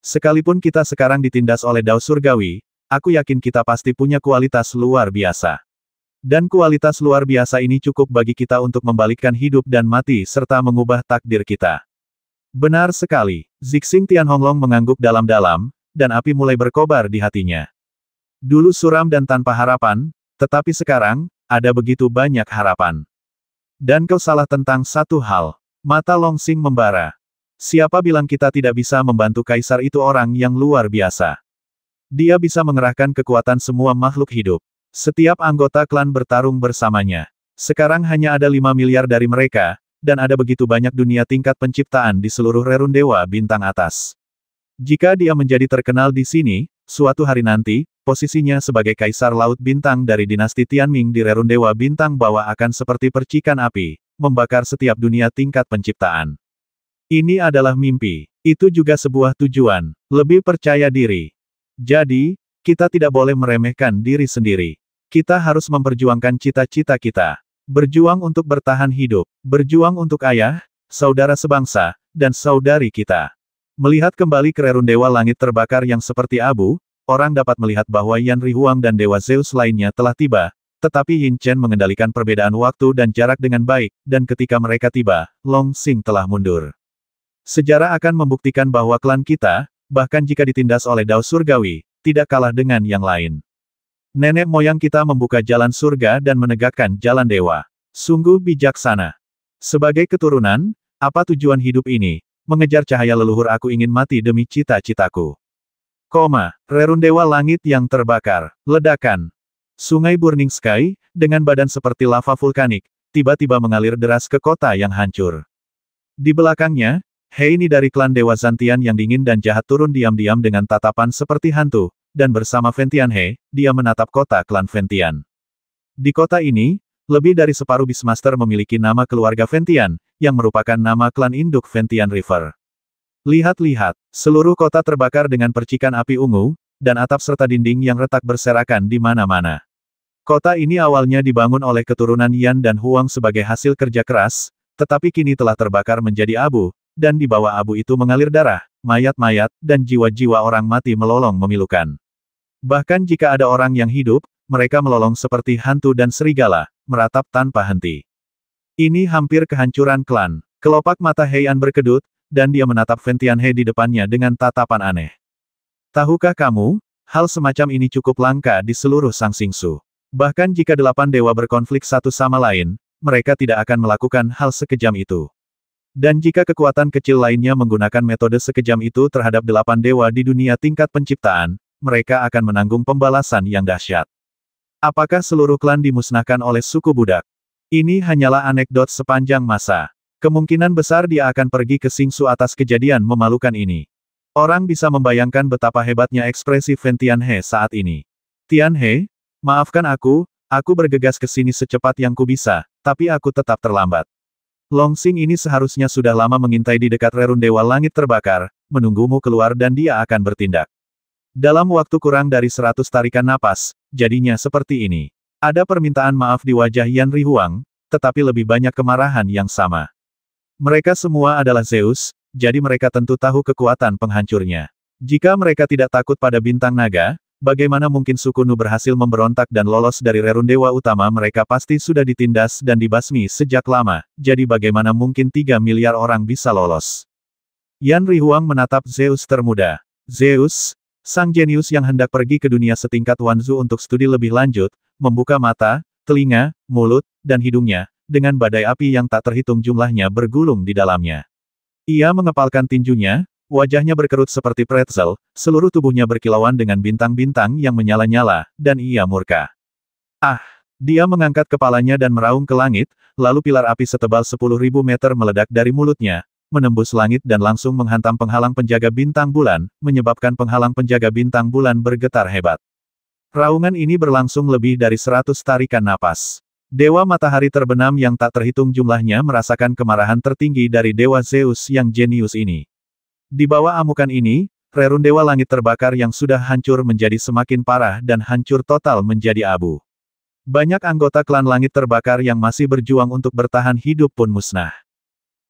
Sekalipun kita sekarang ditindas oleh Dao Surgawi, aku yakin kita pasti punya kualitas luar biasa. Dan kualitas luar biasa ini cukup bagi kita untuk membalikkan hidup dan mati serta mengubah takdir kita. Benar sekali, Zixing Tianhonglong mengangguk dalam-dalam, dan api mulai berkobar di hatinya. Dulu suram dan tanpa harapan, tetapi sekarang, ada begitu banyak harapan. Dan kau salah tentang satu hal. Mata Longsing membara. Siapa bilang kita tidak bisa membantu Kaisar? Itu orang yang luar biasa. Dia bisa mengerahkan kekuatan semua makhluk hidup. Setiap anggota klan bertarung bersamanya. Sekarang hanya ada 5 miliar dari mereka, dan ada begitu banyak dunia tingkat penciptaan di seluruh Rerun Dewa Bintang Atas. Jika dia menjadi terkenal di sini, suatu hari nanti, posisinya sebagai Kaisar Laut Bintang dari dinasti Tianming di Rerun Dewa Bintang Bawah akan seperti percikan api, membakar setiap dunia tingkat penciptaan. Ini adalah mimpi. Itu juga sebuah tujuan. Lebih percaya diri. Jadi, kita tidak boleh meremehkan diri sendiri. Kita harus memperjuangkan cita-cita kita. Berjuang untuk bertahan hidup. Berjuang untuk ayah, saudara sebangsa, dan saudari kita. Melihat kembali ke Rerun Dewa Langit terbakar yang seperti abu, orang dapat melihat bahwa Yan Rihuang dan Dewa Zeus lainnya telah tiba, tetapi Yin Chen mengendalikan perbedaan waktu dan jarak dengan baik, dan ketika mereka tiba, Longsing telah mundur. Sejarah akan membuktikan bahwa klan kita, bahkan jika ditindas oleh Dao Surgawi, tidak kalah dengan yang lain. Nenek moyang kita membuka jalan surga dan menegakkan jalan dewa. Sungguh bijaksana. Sebagai keturunan, apa tujuan hidup ini? Mengejar cahaya leluhur. Aku ingin mati demi cita-citaku. Rerun Dewa Langit yang terbakar. Ledakan. Sungai Burning Sky, dengan badan seperti lava vulkanik, tiba-tiba mengalir deras ke kota yang hancur. Di belakangnya, Heini dari klan Dewa Zantian yang dingin dan jahat turun diam-diam dengan tatapan seperti hantu, dan bersama Ventian He, dia menatap kota klan Ventian. Di kota ini, lebih dari separuh Beastmaster memiliki nama keluarga Ventian, yang merupakan nama klan induk Ventian River. Lihat-lihat, seluruh kota terbakar dengan percikan api ungu, dan atap serta dinding yang retak berserakan di mana-mana. Kota ini awalnya dibangun oleh keturunan Yan dan Huang sebagai hasil kerja keras, tetapi kini telah terbakar menjadi abu, dan di bawah abu itu mengalir darah, mayat-mayat, dan jiwa-jiwa orang mati melolong memilukan. Bahkan jika ada orang yang hidup, mereka melolong seperti hantu dan serigala, meratap tanpa henti. Ini hampir kehancuran klan. Kelopak mata Heian berkedut, dan dia menatap Ventian He di depannya dengan tatapan aneh. Tahukah kamu, hal semacam ini cukup langka di seluruh Sang Xingsu. Bahkan jika 8 dewa berkonflik satu sama lain, mereka tidak akan melakukan hal sekejam itu. Dan jika kekuatan kecil lainnya menggunakan metode sekejam itu terhadap 8 dewa di dunia tingkat penciptaan, mereka akan menanggung pembalasan yang dahsyat. Apakah seluruh klan dimusnahkan oleh suku budak? Ini hanyalah anekdot sepanjang masa. Kemungkinan besar dia akan pergi ke Xingsu atas kejadian memalukan ini. Orang bisa membayangkan betapa hebatnya ekspresi Ventian He saat ini. Tian He, maafkan aku bergegas ke sini secepat yang kubisa, tapi aku tetap terlambat. Longsing ini seharusnya sudah lama mengintai di dekat Rerun Dewa Langit terbakar, menunggumu keluar dan dia akan bertindak. Dalam waktu kurang dari 100 tarikan napas, jadinya seperti ini. Ada permintaan maaf di wajah Yan Rihuang, tetapi lebih banyak kemarahan yang sama. Mereka semua adalah Zeus, jadi mereka tentu tahu kekuatan penghancurnya. Jika mereka tidak takut pada bintang naga, bagaimana mungkin suku Nu berhasil memberontak dan lolos dari rerun dewa utama? Mereka pasti sudah ditindas dan dibasmi sejak lama, jadi bagaimana mungkin 3 miliar orang bisa lolos? Yan Rihuang menatap Zeus termuda. Zeus, sang jenius yang hendak pergi ke dunia setingkat Wanzu untuk studi lebih lanjut, membuka mata, telinga, mulut, dan hidungnya, dengan badai api yang tak terhitung jumlahnya bergulung di dalamnya. Ia mengepalkan tinjunya, wajahnya berkerut seperti pretzel, seluruh tubuhnya berkilauan dengan bintang-bintang yang menyala-nyala, dan ia murka. Ah! Dia mengangkat kepalanya dan meraung ke langit, lalu pilar api setebal 10.000 meter meledak dari mulutnya, menembus langit dan langsung menghantam penghalang penjaga bintang bulan, menyebabkan penghalang penjaga bintang bulan bergetar hebat. Raungan ini berlangsung lebih dari 100 tarikan napas. Dewa matahari terbenam yang tak terhitung jumlahnya merasakan kemarahan tertinggi dari Dewa Zeus yang jenius ini. Di bawah amukan ini, rerun Dewa Langit terbakar yang sudah hancur menjadi semakin parah dan hancur total menjadi abu. Banyak anggota klan langit terbakar yang masih berjuang untuk bertahan hidup pun musnah.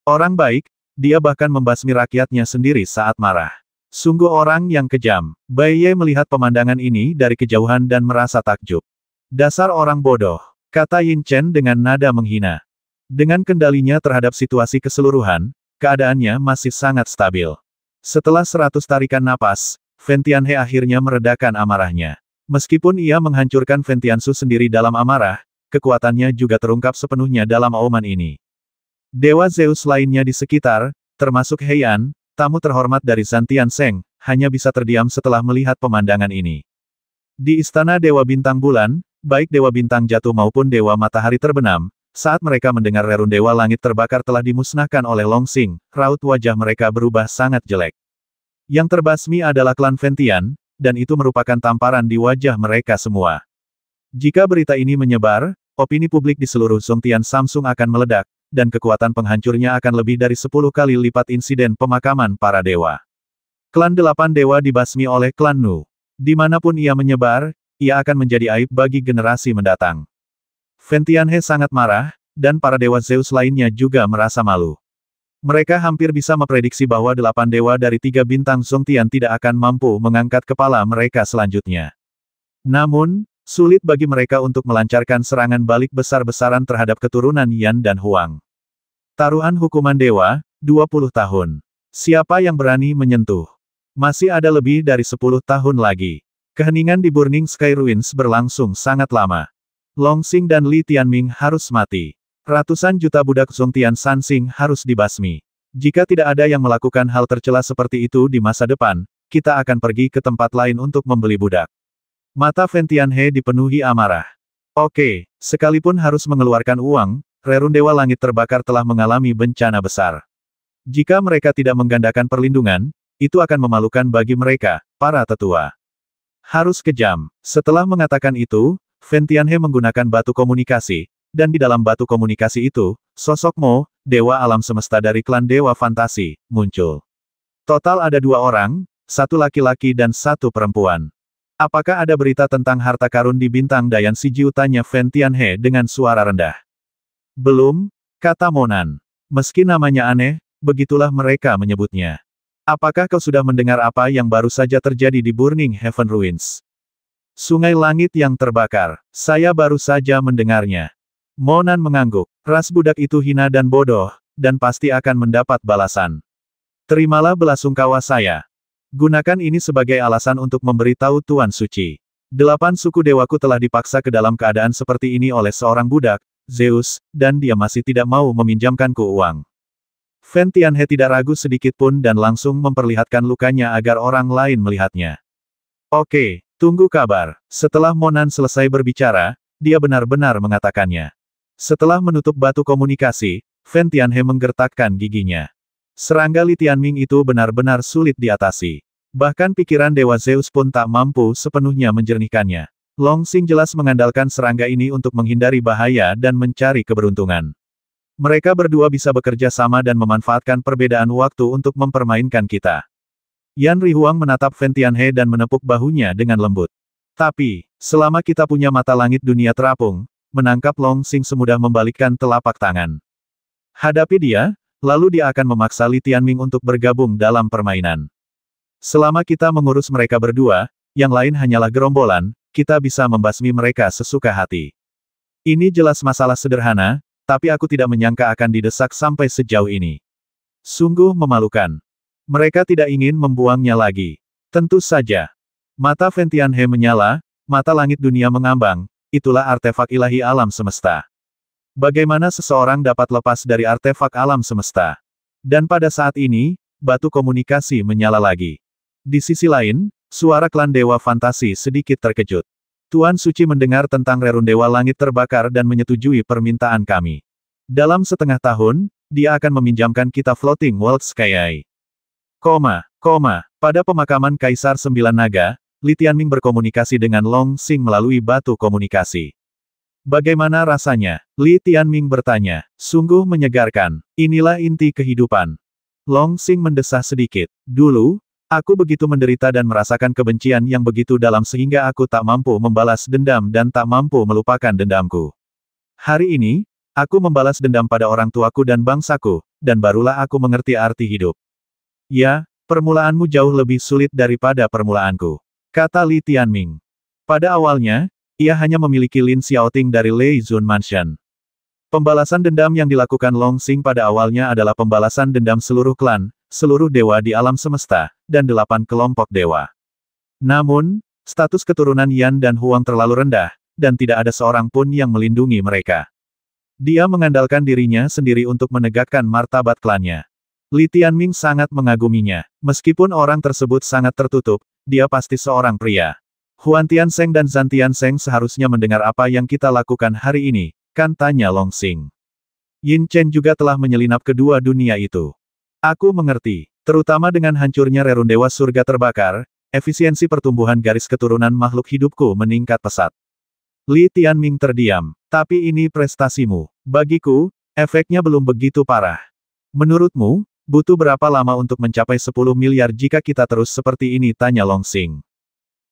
Orang baik, dia bahkan membasmi rakyatnya sendiri saat marah. Sungguh orang yang kejam. Bai Ye melihat pemandangan ini dari kejauhan dan merasa takjub. Dasar orang bodoh, kata Yin Chen dengan nada menghina. Dengan kendalinya terhadap situasi keseluruhan, keadaannya masih sangat stabil. Setelah 100 tarikan napas, Fen Tianhe akhirnya meredakan amarahnya. Meskipun ia menghancurkan Fen Tiansu sendiri dalam amarah, kekuatannya juga terungkap sepenuhnya dalam auman ini. Dewa Zeus lainnya di sekitar, termasuk Heian, tamu terhormat dari Zantian Seng, hanya bisa terdiam setelah melihat pemandangan ini. Di istana Dewa Bintang Bulan, baik Dewa Bintang Jatuh maupun Dewa Matahari terbenam, saat mereka mendengar rerun Dewa Langit terbakar telah dimusnahkan oleh Longsing, raut wajah mereka berubah sangat jelek. Yang terbasmi adalah klan Fen Tian, dan itu merupakan tamparan di wajah mereka semua. Jika berita ini menyebar, opini publik di seluruh Zongtian Samsung akan meledak, dan kekuatan penghancurnya akan lebih dari 10 kali lipat insiden pemakaman para dewa. Klan 8 dewa dibasmi oleh klan Nu. Dimanapun ia menyebar, ia akan menjadi aib bagi generasi mendatang. Fen Tianhe sangat marah, dan para dewa Zeus lainnya juga merasa malu. Mereka hampir bisa memprediksi bahwa 8 dewa dari 3 bintang Zongtian tidak akan mampu mengangkat kepala mereka selanjutnya. Namun, sulit bagi mereka untuk melancarkan serangan balik besar-besaran terhadap keturunan Yan dan Huang. Taruhan hukuman dewa, 20 tahun. Siapa yang berani menyentuh? Masih ada lebih dari 10 tahun lagi. Keheningan di Burning Sky Ruins berlangsung sangat lama. Longsing dan Li Tianming harus mati. Ratusan juta budak Zongtian Sansing harus dibasmi. Jika tidak ada yang melakukan hal tercela seperti itu di masa depan, kita akan pergi ke tempat lain untuk membeli budak. Mata Fen Tianhe dipenuhi amarah. Oke, sekalipun harus mengeluarkan uang, rerun Dewa Langit terbakar telah mengalami bencana besar. Jika mereka tidak menggandakan perlindungan, itu akan memalukan bagi mereka, para tetua. Harus kejam. Setelah mengatakan itu, Fen Tianhe menggunakan batu komunikasi, dan di dalam batu komunikasi itu, sosok Mo, Dewa Alam Semesta dari klan Dewa Fantasi, muncul. Total ada 2 orang, 1 laki-laki dan 1 perempuan. Apakah ada berita tentang harta karun di bintang Dayan Sijiu? Tanya Fen Tianhe dengan suara rendah. Belum, kata Monan. Meski namanya aneh, begitulah mereka menyebutnya. Apakah kau sudah mendengar apa yang baru saja terjadi di Burning Heaven Ruins? Sungai langit yang terbakar. Saya baru saja mendengarnya. Monan mengangguk. Ras budak itu hina dan bodoh, dan pasti akan mendapat balasan. Terimalah belasungkawa saya. Gunakan ini sebagai alasan untuk memberitahu Tuan Suci. 8 suku dewaku telah dipaksa ke dalam keadaan seperti ini oleh seorang budak, Zeus, dan dia masih tidak mau meminjamkanku uang. Fen Tianhe tidak ragu sedikit pun dan langsung memperlihatkan lukanya agar orang lain melihatnya. Oke, tunggu kabar. Setelah Monan selesai berbicara, dia benar-benar mengatakannya. Setelah menutup batu komunikasi, Fen Tianhe menggertakkan giginya. Serangga Li Tianming itu benar-benar sulit diatasi. Bahkan pikiran Dewa Zeus pun tak mampu sepenuhnya menjernihkannya. Longsing jelas mengandalkan serangga ini untuk menghindari bahaya dan mencari keberuntungan. Mereka berdua bisa bekerja sama dan memanfaatkan perbedaan waktu untuk mempermainkan kita. Yan Rihuang menatap Fen Tianhe dan menepuk bahunya dengan lembut. Tapi, selama kita punya mata langit dunia terapung, menangkap Long Xing semudah membalikkan telapak tangan. Hadapi dia, lalu dia akan memaksa Li Tianming untuk bergabung dalam permainan. Selama kita mengurus mereka berdua, yang lain hanyalah gerombolan, kita bisa membasmi mereka sesuka hati. Ini jelas masalah sederhana, tapi aku tidak menyangka akan didesak sampai sejauh ini. Sungguh memalukan. Mereka tidak ingin membuangnya lagi. Tentu saja. Mata Fen Tianhe menyala, mata langit dunia mengambang, itulah artefak ilahi alam semesta. Bagaimana seseorang dapat lepas dari artefak alam semesta? Dan pada saat ini, batu komunikasi menyala lagi. Di sisi lain, suara klan Dewa Fantasi sedikit terkejut. Tuan Suci mendengar tentang rerun Dewa Langit terbakar dan menyetujui permintaan kami. Dalam setengah tahun, dia akan meminjamkan kita Floating World Sky. Pada pemakaman Kaisar Sembilan Naga, Li Tianming berkomunikasi dengan Long Xing melalui batu komunikasi. Bagaimana rasanya? Li Tianming bertanya. Sungguh menyegarkan. Inilah inti kehidupan. Long Xing mendesah sedikit. Dulu, aku begitu menderita dan merasakan kebencian yang begitu dalam sehingga aku tak mampu membalas dendam dan tak mampu melupakan dendamku. Hari ini, aku membalas dendam pada orang tuaku dan bangsaku, dan barulah aku mengerti arti hidup. Ya, permulaanmu jauh lebih sulit daripada permulaanku, kata Li Tianming. Pada awalnya, ia hanya memiliki Lin Xiaoting dari Lei Zun Mansion. Pembalasan dendam yang dilakukan Long Xing pada awalnya adalah pembalasan dendam seluruh klan, seluruh dewa di alam semesta, dan 8 kelompok dewa. Namun, status keturunan Yan dan Huang terlalu rendah, dan tidak ada seorang pun yang melindungi mereka. Dia mengandalkan dirinya sendiri untuk menegakkan martabat klannya. Li Tianming sangat mengaguminya. Meskipun orang tersebut sangat tertutup, dia pasti seorang pria. Huan Tiansheng dan Zhan Tiansheng seharusnya mendengar apa yang kita lakukan hari ini, kan, tanya Long Xing. Yin Chen juga telah menyelinap kedua dunia itu. Aku mengerti, terutama dengan hancurnya rerun Dewa Surga terbakar, efisiensi pertumbuhan garis keturunan makhluk hidupku meningkat pesat. Li Tianming terdiam. Tapi ini prestasimu. Bagiku, efeknya belum begitu parah. Menurutmu, butuh berapa lama untuk mencapai 10 miliar jika kita terus seperti ini, tanya Long Xing.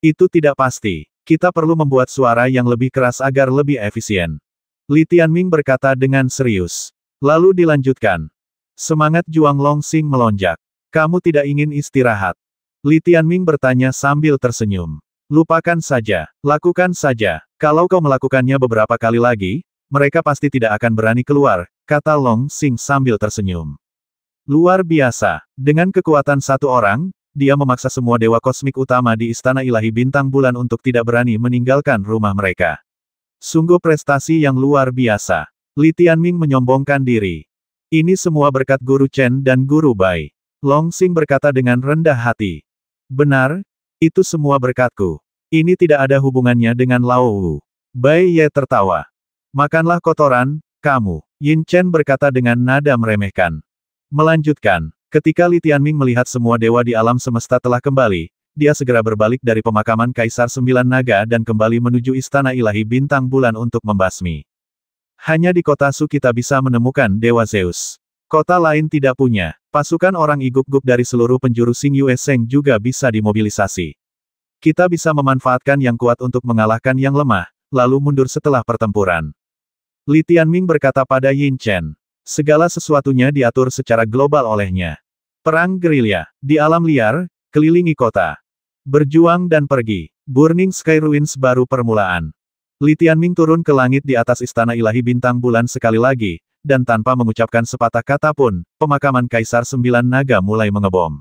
Itu tidak pasti. Kita perlu membuat suara yang lebih keras agar lebih efisien. Li Tianming berkata dengan serius. Lalu dilanjutkan. Semangat juang Long Xing melonjak. Kamu tidak ingin istirahat? Li Tianming bertanya sambil tersenyum. Lupakan saja. Lakukan saja. Kalau kau melakukannya beberapa kali lagi, mereka pasti tidak akan berani keluar, kata Long Xing sambil tersenyum. Luar biasa. Dengan kekuatan satu orang, dia memaksa semua dewa kosmik utama di Istana Ilahi Bintang Bulan untuk tidak berani meninggalkan rumah mereka. Sungguh prestasi yang luar biasa. Li Tianming menyombongkan diri. Ini semua berkat Guru Chen dan Guru Bai. Long Xing berkata dengan rendah hati. Benar, itu semua berkatku. Ini tidak ada hubungannya dengan Lao Wu. Bai Ye tertawa. Makanlah kotoran, kamu. Yin Chen berkata dengan nada meremehkan. Melanjutkan. Ketika Li Tianming melihat semua dewa di alam semesta telah kembali, dia segera berbalik dari pemakaman Kaisar Sembilan Naga dan kembali menuju Istana Ilahi Bintang Bulan untuk membasmi. Hanya di kota Su kita bisa menemukan Dewa Zeus. Kota lain tidak punya. Pasukan orang iguk-guk dari seluruh penjuru Xing Yue Seng juga bisa dimobilisasi. Kita bisa memanfaatkan yang kuat untuk mengalahkan yang lemah, lalu mundur setelah pertempuran. Li Tianming berkata pada Yin Chen. Segala sesuatunya diatur secara global olehnya. Perang gerilya. Di alam liar, kelilingi kota. Berjuang dan pergi. Burning Sky Ruins baru permulaan. Li Tianming turun ke langit di atas Istana Ilahi Bintang Bulan sekali lagi, dan tanpa mengucapkan sepatah kata pun, pemakaman Kaisar Sembilan Naga mulai mengebom.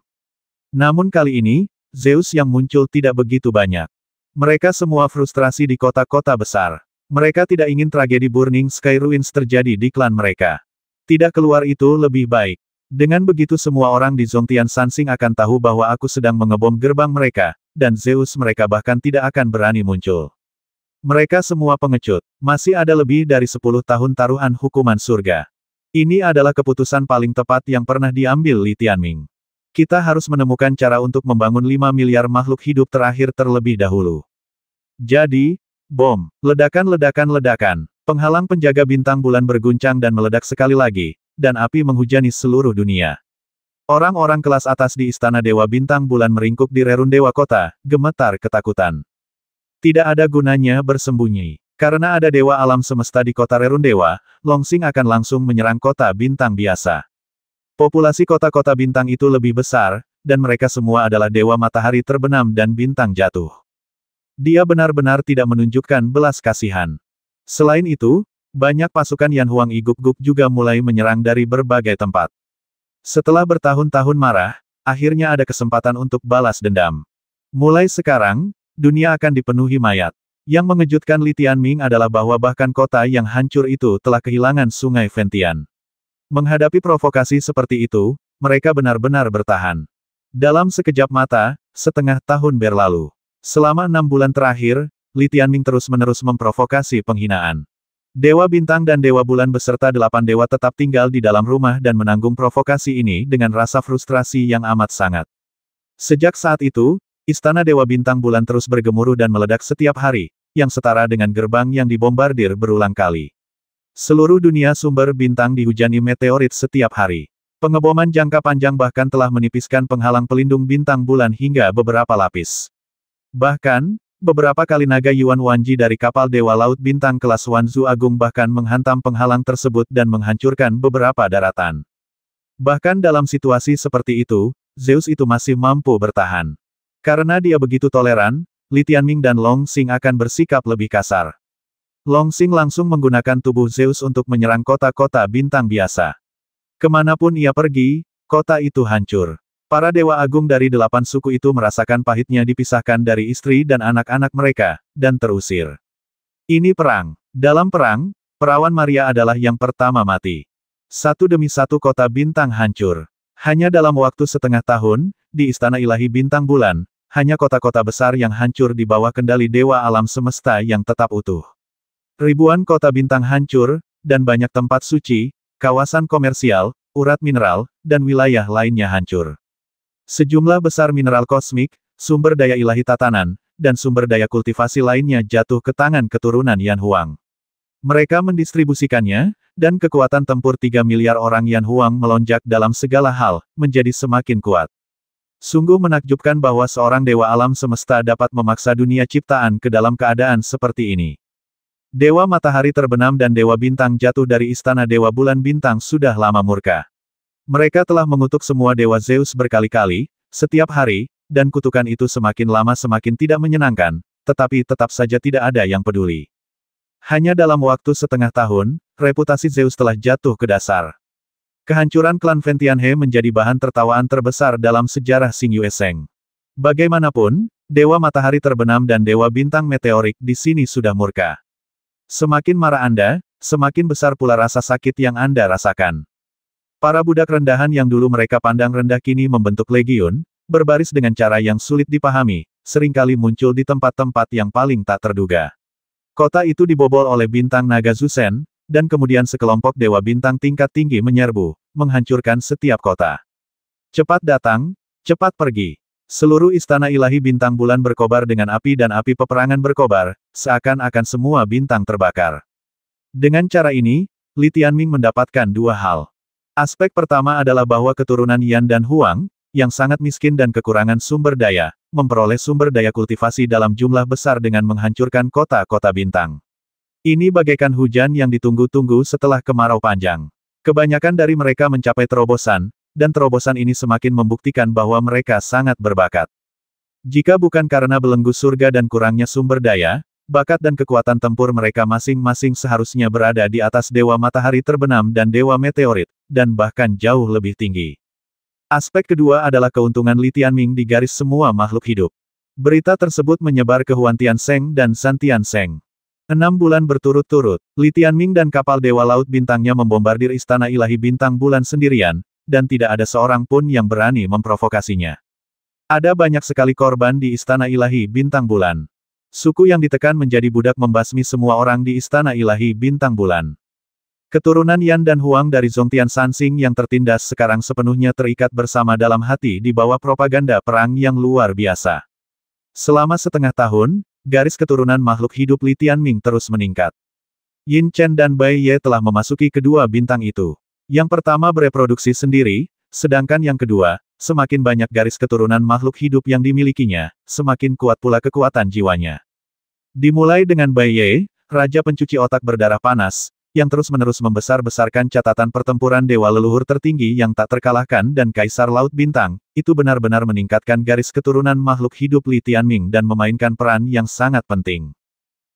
Namun kali ini, Zeus yang muncul tidak begitu banyak. Mereka semua frustrasi di kota-kota besar. Mereka tidak ingin tragedi Burning Sky Ruins terjadi di klan mereka. Tidak keluar itu lebih baik. Dengan begitu semua orang di Zhongtian Sansing akan tahu bahwa aku sedang mengebom gerbang mereka, dan Zeus mereka bahkan tidak akan berani muncul. Mereka semua pengecut. Masih ada lebih dari 10 tahun taruhan hukuman surga. Ini adalah keputusan paling tepat yang pernah diambil Li Tianming. Kita harus menemukan cara untuk membangun 5 miliar makhluk hidup terakhir terlebih dahulu. Jadi, bom, ledakan-ledakan-ledakan. Penghalang penjaga bintang bulan berguncang dan meledak sekali lagi, dan api menghujani seluruh dunia. Orang-orang kelas atas di Istana Dewa Bintang Bulan meringkuk di rerun Dewa Kota, gemetar ketakutan. Tidak ada gunanya bersembunyi. Karena ada Dewa Alam Semesta di kota Rerun Dewa, Longsing akan langsung menyerang kota bintang biasa. Populasi kota-kota bintang itu lebih besar, dan mereka semua adalah Dewa Matahari terbenam dan bintang jatuh. Dia benar-benar tidak menunjukkan belas kasihan. Selain itu, banyak pasukan Yan Huang Iguk-guk juga mulai menyerang dari berbagai tempat. Setelah bertahun-tahun marah, akhirnya ada kesempatan untuk balas dendam. Mulai sekarang, dunia akan dipenuhi mayat. Yang mengejutkan Li Tianming adalah bahwa bahkan kota yang hancur itu telah kehilangan Sungai Ventian. Menghadapi provokasi seperti itu, mereka benar-benar bertahan. Dalam sekejap mata, setengah tahun berlalu. Selama 6 bulan terakhir, Li Tianming terus-menerus memprovokasi penghinaan. Dewa Bintang dan Dewa Bulan beserta 8 dewa tetap tinggal di dalam rumah dan menanggung provokasi ini dengan rasa frustrasi yang amat sangat. Sejak saat itu, Istana Dewa Bintang Bulan terus bergemuruh dan meledak setiap hari, yang setara dengan gerbang yang dibombardir berulang kali. Seluruh dunia sumber bintang dihujani meteorit setiap hari. Pengeboman jangka panjang bahkan telah menipiskan penghalang pelindung bintang bulan hingga beberapa lapis. Bahkan, beberapa kali naga Yuan Wanji dari kapal Dewa Laut Bintang kelas Wanzu Agung bahkan menghantam penghalang tersebut dan menghancurkan beberapa daratan. Bahkan dalam situasi seperti itu, Zeus itu masih mampu bertahan. Karena dia begitu toleran, Li Tianming dan Longsing akan bersikap lebih kasar. Longsing langsung menggunakan tubuh Zeus untuk menyerang kota-kota bintang biasa. Kemanapun ia pergi, kota itu hancur. Para dewa agung dari 8 suku itu merasakan pahitnya dipisahkan dari istri dan anak-anak mereka, dan terusir. Ini perang. Dalam perang, perawan Maria adalah yang pertama mati. Satu demi satu kota bintang hancur. Hanya dalam waktu setengah tahun, di Istana Ilahi Bintang Bulan, hanya kota-kota besar yang hancur di bawah kendali Dewa Alam Semesta yang tetap utuh. Ribuan kota bintang hancur, dan banyak tempat suci, kawasan komersial, urat mineral, dan wilayah lainnya hancur. Sejumlah besar mineral kosmik, sumber daya ilahi tatanan, dan sumber daya kultivasi lainnya jatuh ke tangan keturunan Yan Huang. Mereka mendistribusikannya, dan kekuatan tempur 3 miliar orang Yan Huang melonjak dalam segala hal, menjadi semakin kuat. Sungguh menakjubkan bahwa seorang dewa alam semesta dapat memaksa dunia ciptaan ke dalam keadaan seperti ini. Dewa Matahari terbenam dan Dewa Bintang jatuh dari Istana Dewa Bulan Bintang sudah lama murka. Mereka telah mengutuk semua Dewa Zeus berkali-kali, setiap hari, dan kutukan itu semakin lama semakin tidak menyenangkan, tetapi tetap saja tidak ada yang peduli. Hanya dalam waktu setengah tahun, reputasi Zeus telah jatuh ke dasar. Kehancuran klan Ventianhe menjadi bahan tertawaan terbesar dalam sejarah Xing Yue Seng. Bagaimanapun, Dewa Matahari terbenam dan Dewa Bintang Meteorik di sini sudah murka. Semakin marah Anda, semakin besar pula rasa sakit yang Anda rasakan. Para budak rendahan yang dulu mereka pandang rendah kini membentuk legiun, berbaris dengan cara yang sulit dipahami, seringkali muncul di tempat-tempat yang paling tak terduga. Kota itu dibobol oleh bintang naga Zusen, dan kemudian sekelompok dewa bintang tingkat tinggi menyerbu, menghancurkan setiap kota. Cepat datang, cepat pergi. Seluruh istana ilahi bintang bulan berkobar dengan api dan api peperangan berkobar, seakan-akan semua bintang terbakar. Dengan cara ini, Li Tianming mendapatkan dua hal. Aspek pertama adalah bahwa keturunan Yan dan Huang, yang sangat miskin dan kekurangan sumber daya, memperoleh sumber daya kultivasi dalam jumlah besar dengan menghancurkan kota-kota bintang. Ini bagaikan hujan yang ditunggu-tunggu setelah kemarau panjang. Kebanyakan dari mereka mencapai terobosan, dan terobosan ini semakin membuktikan bahwa mereka sangat berbakat. Jika bukan karena belenggu surga dan kurangnya sumber daya, bakat dan kekuatan tempur mereka masing-masing seharusnya berada di atas Dewa Matahari terbenam dan Dewa Meteorit, dan bahkan jauh lebih tinggi. Aspek kedua adalah keuntungan Li Tianming di garis semua makhluk hidup. Berita tersebut menyebar ke Huan Tianseng dan San Tianseng. 6 bulan berturut-turut, Li Tianming dan kapal Dewa Laut Bintangnya membombardir Istana Ilahi Bintang Bulan sendirian, dan tidak ada seorang pun yang berani memprovokasinya. Ada banyak sekali korban di Istana Ilahi Bintang Bulan. Suku yang ditekan menjadi budak membasmi semua orang di Istana Ilahi Bintang Bulan. Keturunan Yan dan Huang dari Zhongtian Sansing yang tertindas sekarang sepenuhnya terikat bersama dalam hati di bawah propaganda perang yang luar biasa. Selama setengah tahun, garis keturunan makhluk hidup Li Tianming terus meningkat. Yin Chen dan Bai Ye telah memasuki kedua bintang itu. Yang pertama bereproduksi sendiri, sedangkan yang kedua, semakin banyak garis keturunan makhluk hidup yang dimilikinya, semakin kuat pula kekuatan jiwanya. Dimulai dengan Bai Ye, Raja Pencuci Otak Berdarah Panas, yang terus-menerus membesar-besarkan catatan pertempuran dewa leluhur tertinggi yang tak terkalahkan dan Kaisar Laut Bintang, itu benar-benar meningkatkan garis keturunan makhluk hidup Li Tianming dan memainkan peran yang sangat penting.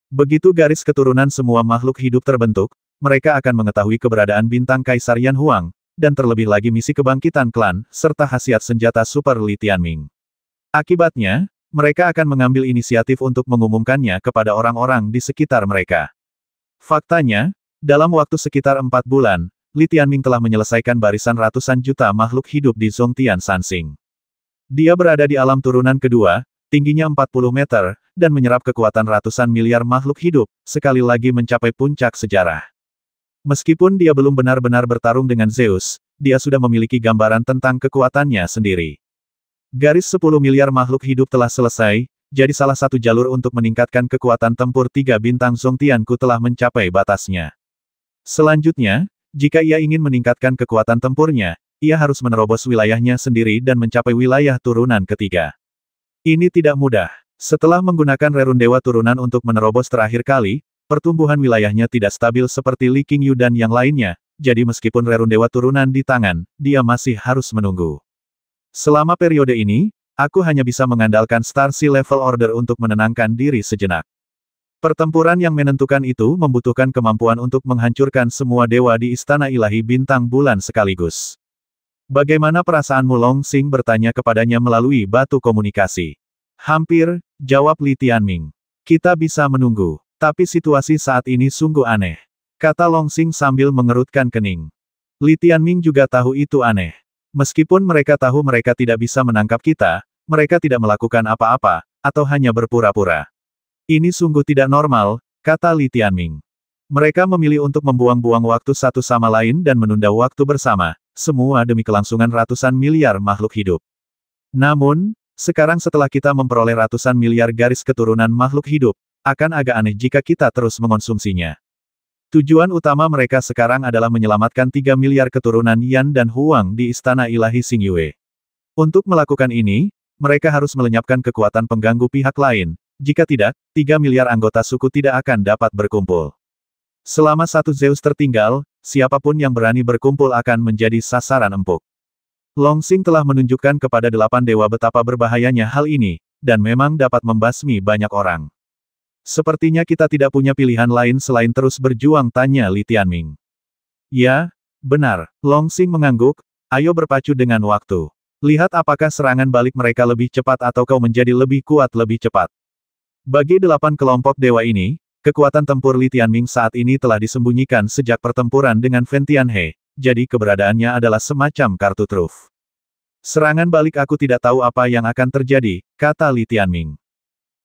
Begitu garis keturunan semua makhluk hidup terbentuk, mereka akan mengetahui keberadaan bintang Kaisar Yan Huang, dan terlebih lagi misi kebangkitan klan, serta khasiat senjata super Li Tianming. Akibatnya, mereka akan mengambil inisiatif untuk mengumumkannya kepada orang-orang di sekitar mereka. Faktanya, dalam waktu sekitar 4 bulan, Li Tianming telah menyelesaikan barisan ratusan juta makhluk hidup di Zhongtian Sansing. Dia berada di alam turunan kedua, tingginya 40 meter, dan menyerap kekuatan ratusan miliar makhluk hidup, sekali lagi mencapai puncak sejarah. Meskipun dia belum benar-benar bertarung dengan Zeus, dia sudah memiliki gambaran tentang kekuatannya sendiri. Garis 10 miliar makhluk hidup telah selesai, jadi salah satu jalur untuk meningkatkan kekuatan tempur 3 bintang Zhongtianku telah mencapai batasnya. Selanjutnya, jika ia ingin meningkatkan kekuatan tempurnya, ia harus menerobos wilayahnya sendiri dan mencapai wilayah turunan ketiga. Ini tidak mudah. Setelah menggunakan rerun dewa turunan untuk menerobos terakhir kali, pertumbuhan wilayahnya tidak stabil seperti Li Qingyu dan yang lainnya, jadi meskipun rerun dewa turunan di tangan, dia masih harus menunggu. Selama periode ini, aku hanya bisa mengandalkan Star Sea Level Order untuk menenangkan diri sejenak. Pertempuran yang menentukan itu membutuhkan kemampuan untuk menghancurkan semua dewa di Istana Ilahi Bintang Bulan sekaligus. Bagaimana perasaanmu? Long Xing bertanya kepadanya melalui batu komunikasi. Hampir, jawab Li Tianming. Kita bisa menunggu, tapi situasi saat ini sungguh aneh, kata Long Xing sambil mengerutkan kening. Li Tianming juga tahu itu aneh. Meskipun mereka tahu mereka tidak bisa menangkap kita, mereka tidak melakukan apa-apa, atau hanya berpura-pura. Ini sungguh tidak normal, kata Li Tianming. Mereka memilih untuk membuang-buang waktu satu sama lain dan menunda waktu bersama, semua demi kelangsungan ratusan miliar makhluk hidup. Namun, sekarang setelah kita memperoleh ratusan miliar garis keturunan makhluk hidup, akan agak aneh jika kita terus mengonsumsinya. Tujuan utama mereka sekarang adalah menyelamatkan 3 miliar keturunan Yan dan Huang di Istana Ilahi Xingyue. Untuk melakukan ini, mereka harus melenyapkan kekuatan pengganggu pihak lain. Jika tidak, 3 miliar anggota suku tidak akan dapat berkumpul. Selama satu Zeus tertinggal, siapapun yang berani berkumpul akan menjadi sasaran empuk. Long Xing telah menunjukkan kepada 8 dewa betapa berbahayanya hal ini, dan memang dapat membasmi banyak orang. Sepertinya kita tidak punya pilihan lain selain terus berjuang, tanya Li Tianming. Ya, benar, Long Xing mengangguk, ayo berpacu dengan waktu. Lihat apakah serangan balik mereka lebih cepat atau kau menjadi lebih kuat lebih cepat. Bagi 8 kelompok dewa ini, kekuatan tempur Li Tianming saat ini telah disembunyikan sejak pertempuran dengan Fen Tianhe, jadi keberadaannya adalah semacam kartu truf. Serangan balik aku tidak tahu apa yang akan terjadi, kata Li Tianming.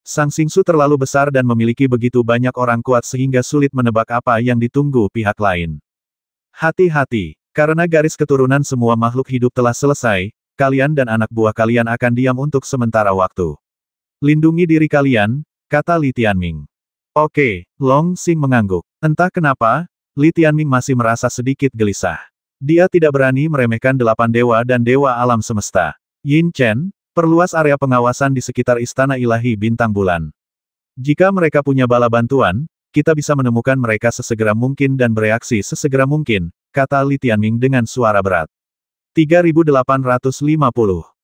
Sang Xingsu terlalu besar dan memiliki begitu banyak orang kuat sehingga sulit menebak apa yang ditunggu pihak lain. Hati-hati, karena garis keturunan semua makhluk hidup telah selesai, kalian dan anak buah kalian akan diam untuk sementara waktu. Lindungi diri kalian, kata Li Tianming. Oke, Long Xing mengangguk. Entah kenapa, Li Tianming masih merasa sedikit gelisah. Dia tidak berani meremehkan 8 dewa dan dewa alam semesta. Yin Chen, perluas area pengawasan di sekitar Istana Ilahi Bintang Bulan. Jika mereka punya bala bantuan, kita bisa menemukan mereka sesegera mungkin dan bereaksi sesegera mungkin, kata Li Tianming dengan suara berat. 3850